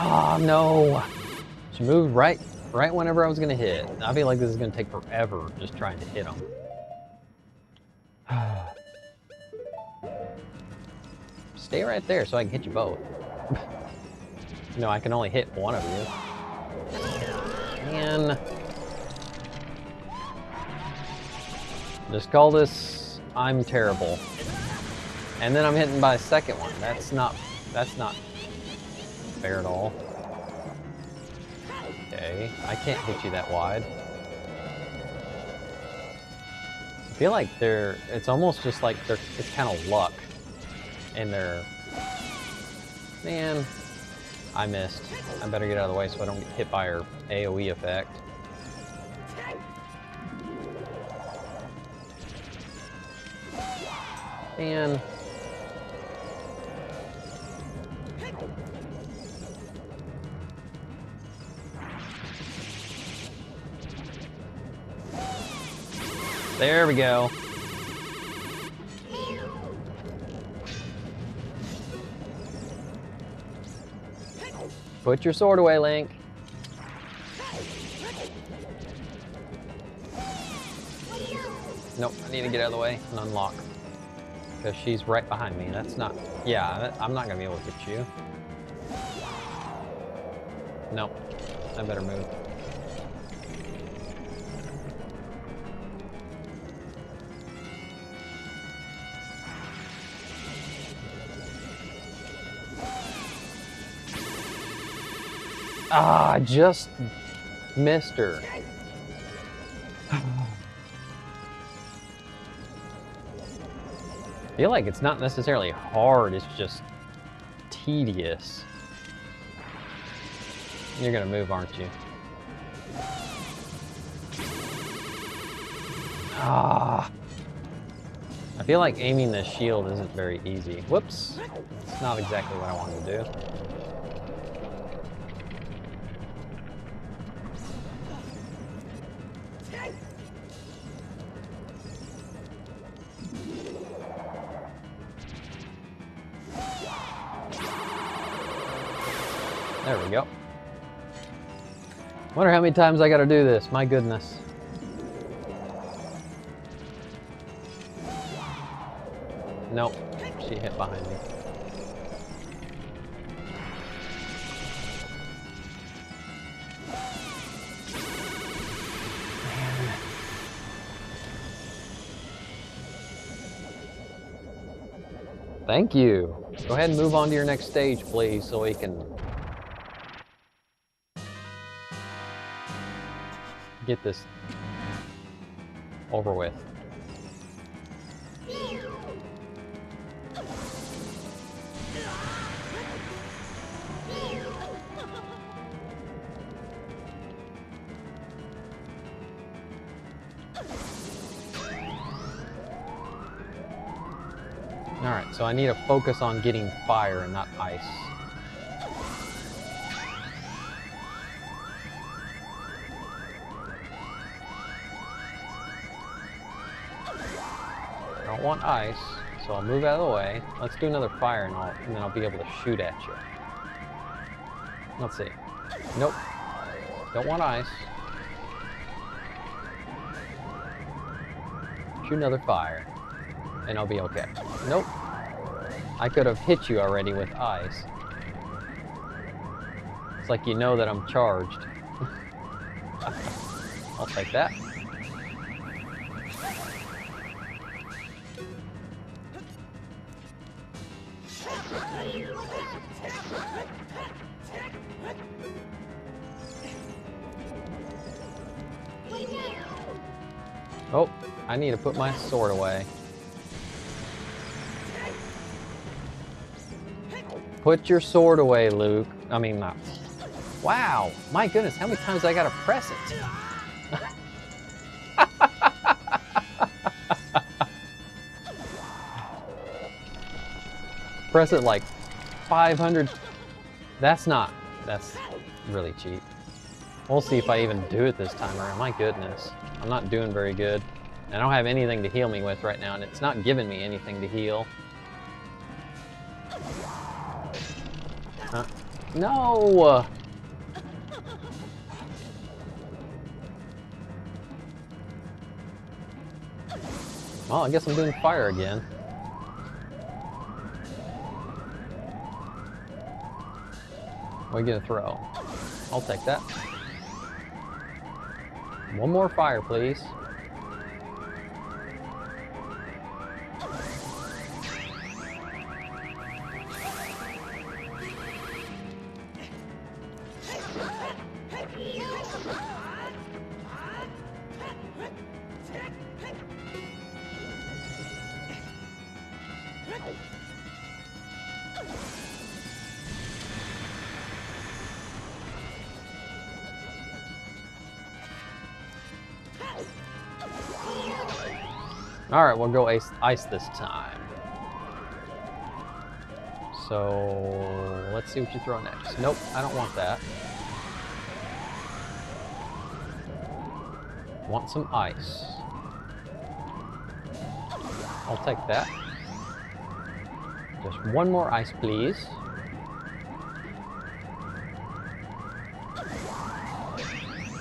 Oh, no! She moved right whenever I was going to hit. I feel like this is going to take forever just trying to hit them. Stay right there so I can hit you both. No, I can only hit one of you. Man. Just call this, I'm terrible. And then I'm hitting by a second one. That's not fair at all. Okay, I can't hit you that wide. I feel like it's almost just like it's kind of luck. And man, I missed. I better get out of the way so I don't get hit by her AoE effect. Man. There we go. Put your sword away, Link. Nope, I need to get out of the way and unlock. Because she's right behind me. That's not... Yeah, I'm not going to be able to get you. Nope. I better move. Ah, I just missed her. I feel like it's not necessarily hard, it's just tedious. You're gonna move, aren't you? Ah. I feel like aiming the shield isn't very easy. Whoops. It's not exactly what I wanted to do. There we go. Wonder how many times I gotta do this. My goodness. Nope. She hit behind me. Thank you. Go ahead and move on to your next stage, please, so we can get this over with. Alright, so I need to focus on getting fire and not ice. I don't want ice, so I'll move out of the way. Let's do another fire and then I'll be able to shoot at you. Let's see. Nope. Don't want ice. Shoot another fire. and I'll be okay. Nope. I could have hit you already with ice. It's like you know that I'm charged. I'll take that. Oh, I need to put my sword away. Put your sword away, Luke. I mean, not. Wow, my goodness, how many times I gotta press it? Press it like 500. That's really cheap. We'll see if I even do it this time around. My goodness, I'm not doing very good. I don't have anything to heal me with right now, and it's not giving me anything to heal. No! Well, I guess I'm doing fire again. What are you gonna throw? I'll take that. One more fire, please. All right, we'll go ice this time. So let's see what you throw next. Nope, I don't want that. Want some ice. I'll take that. Just one more ice, please.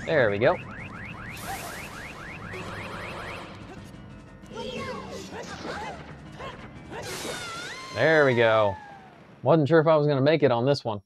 There we go. There we go. Wasn't sure if I was going to make it on this one.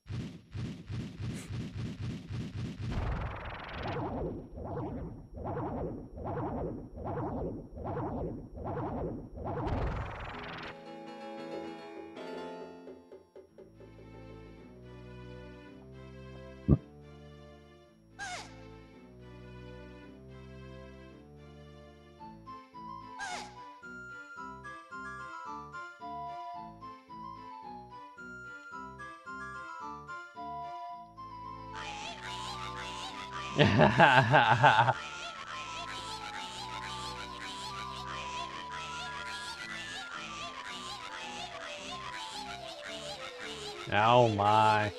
Oh my.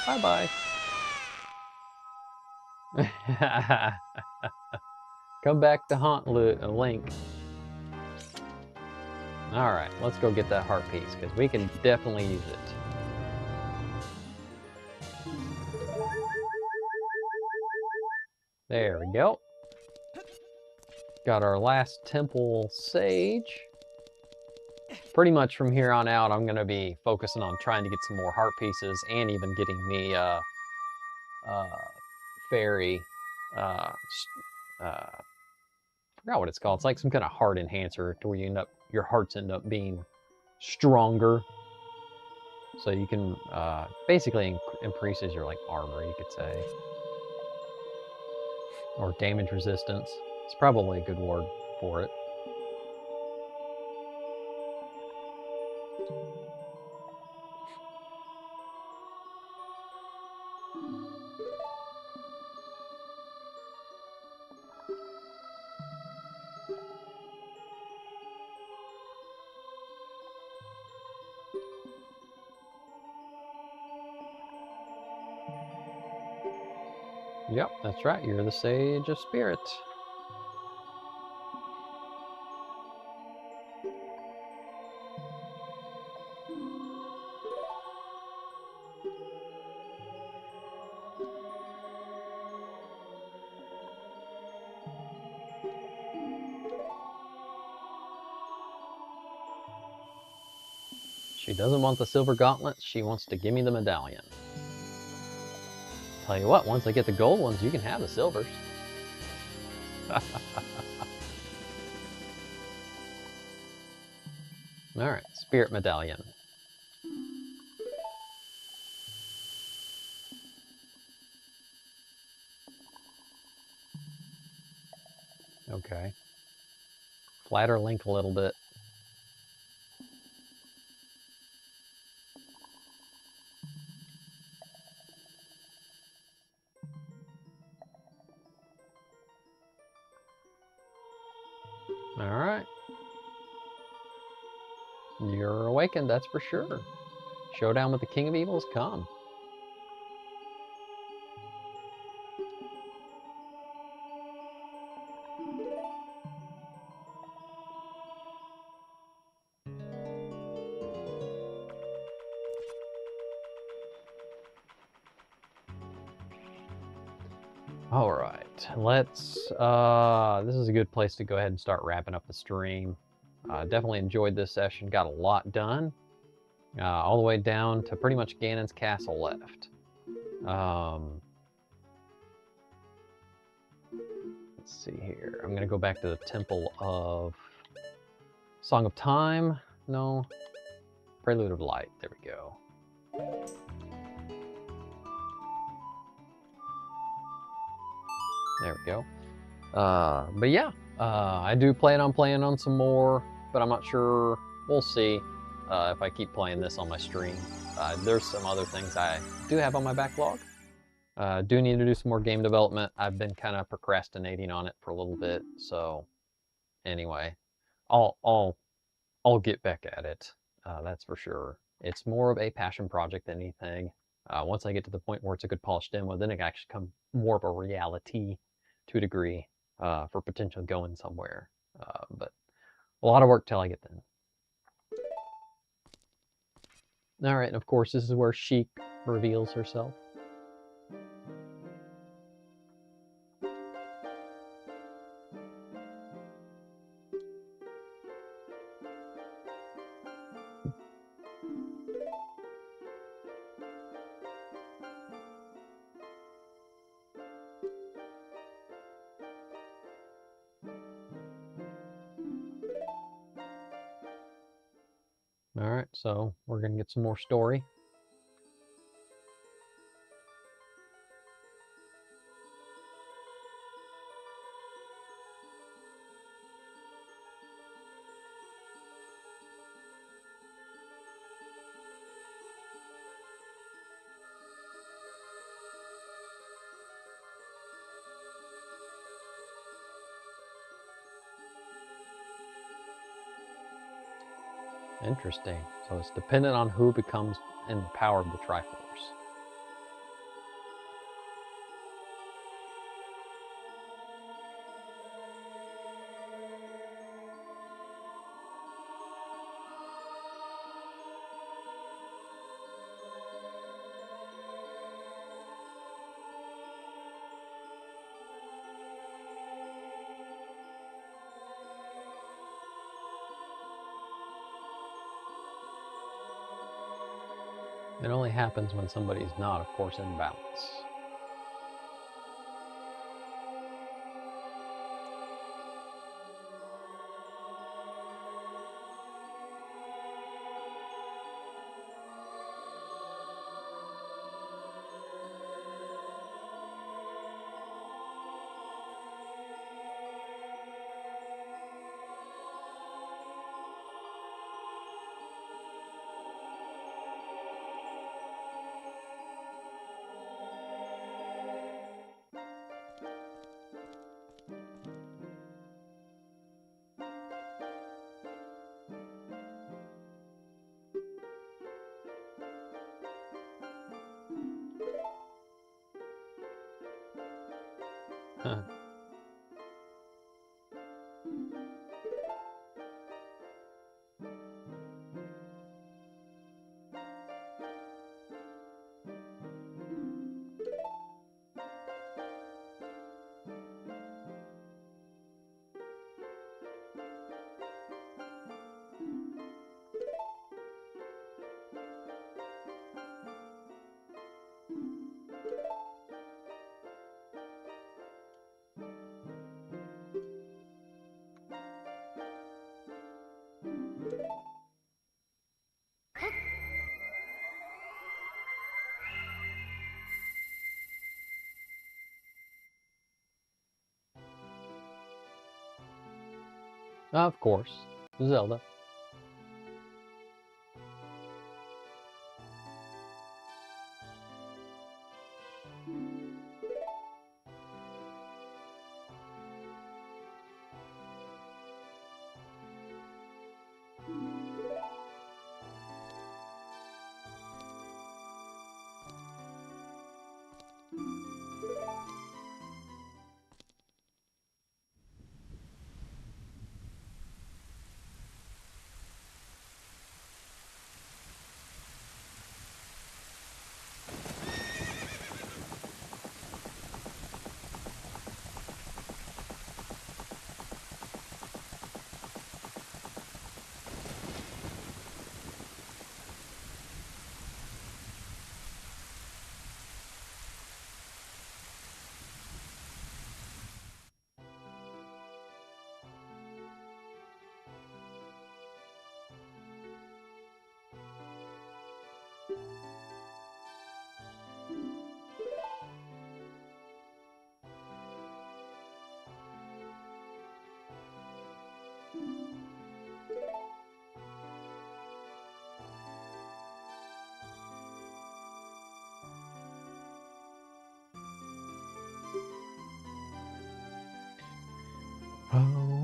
Bye-bye. Come back to haunt Link. All right, let's go get that heart piece because we can definitely use it. There we go. Got our last temple sage. Pretty much from here on out, I'm going to be focusing on trying to get some more heart pieces and even getting the fairy, forgot what it's called. It's like some kind of heart enhancer to where you your hearts end up being stronger. So you can basically increases your like armor, you could say. Or damage resistance. It's probably a good word for it. Yep, that's right. You're the Sage of Spirit. She doesn't want the silver gauntlets, she wants to give me the medallion. Tell you what, once I get the gold ones, you can have the silvers. Alright, spirit medallion. Okay. Flatter Link a little bit. Alright. You're awakened, that's for sure. Showdown with the King of Evil has come. All right, let's, this is a good place to go ahead and start wrapping up the stream. Definitely enjoyed this session, got a lot done. All the way down to pretty much Ganon's castle left. Let's see here, I'm gonna go back to the Temple of Song of Time. No, Prelude of Light, there we go. There we go. But yeah, I do plan on playing on some more, but I'm not sure. We'll see if I keep playing this on my stream. There's some other things I do have on my backlog. Do need to do some more game development. I've been kind of procrastinating on it for a little bit. So anyway, I'll get back at it. That's for sure. It's more of a passion project than anything. Once I get to the point where it's a good polished demo, then it can actually become more of a reality to a degree for potential going somewhere. But a lot of work till I get there. All right, and of course, this is where Sheik reveals herself. All right, so we're gonna get some more story. Interesting. So it's dependent on who becomes in the power of the Triforce. It only happens when somebody's not, of course, in balance. Huh. Of course, Zelda. Oh.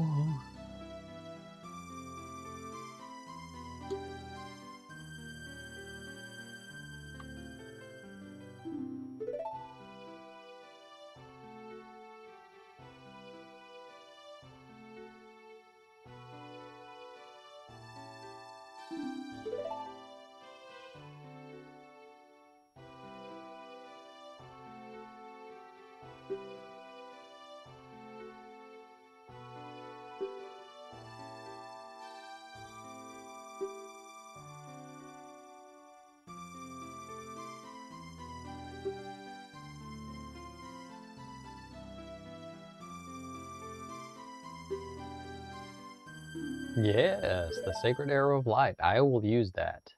Yes, the Sacred Arrow of Light. I will use that.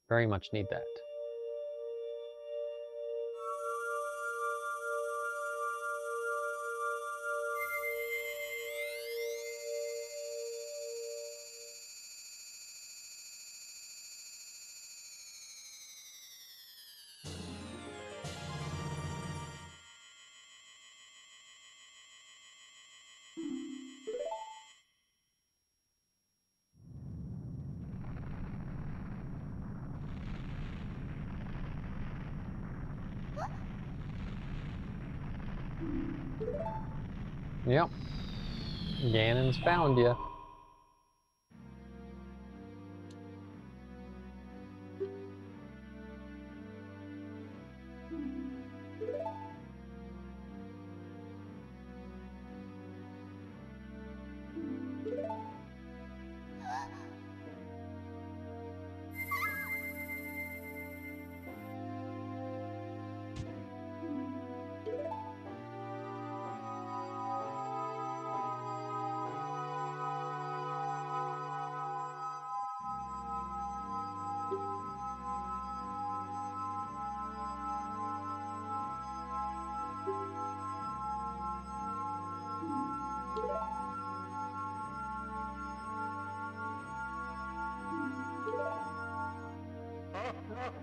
Very much need that. Yep. Ganon's found you.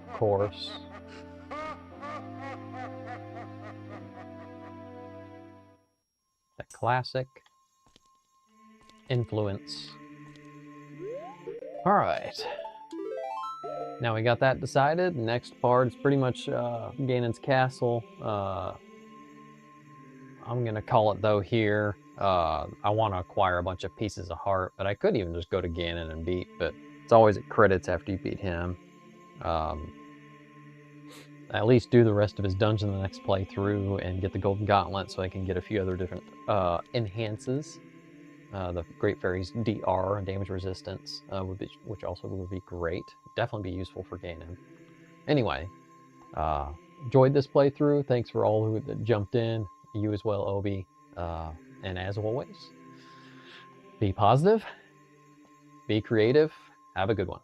Of course. That classic influence. All right. Now we got that decided. Next part is pretty much Ganon's castle. I'm gonna call it though here. I want to acquire a bunch of pieces of heart, but I could even just go to Ganon and beat. But it's always at credits after you beat him. At least do the rest of his dungeon the next playthrough and get the Golden Gauntlet so I can get a few other different enhances. The Great Fairy's DR and damage resistance, which also would be great. Definitely be useful for Ganon. Anyway, enjoyed this playthrough. Thanks for all who jumped in. You as well, Obi. And as always, be positive, be creative, have a good one.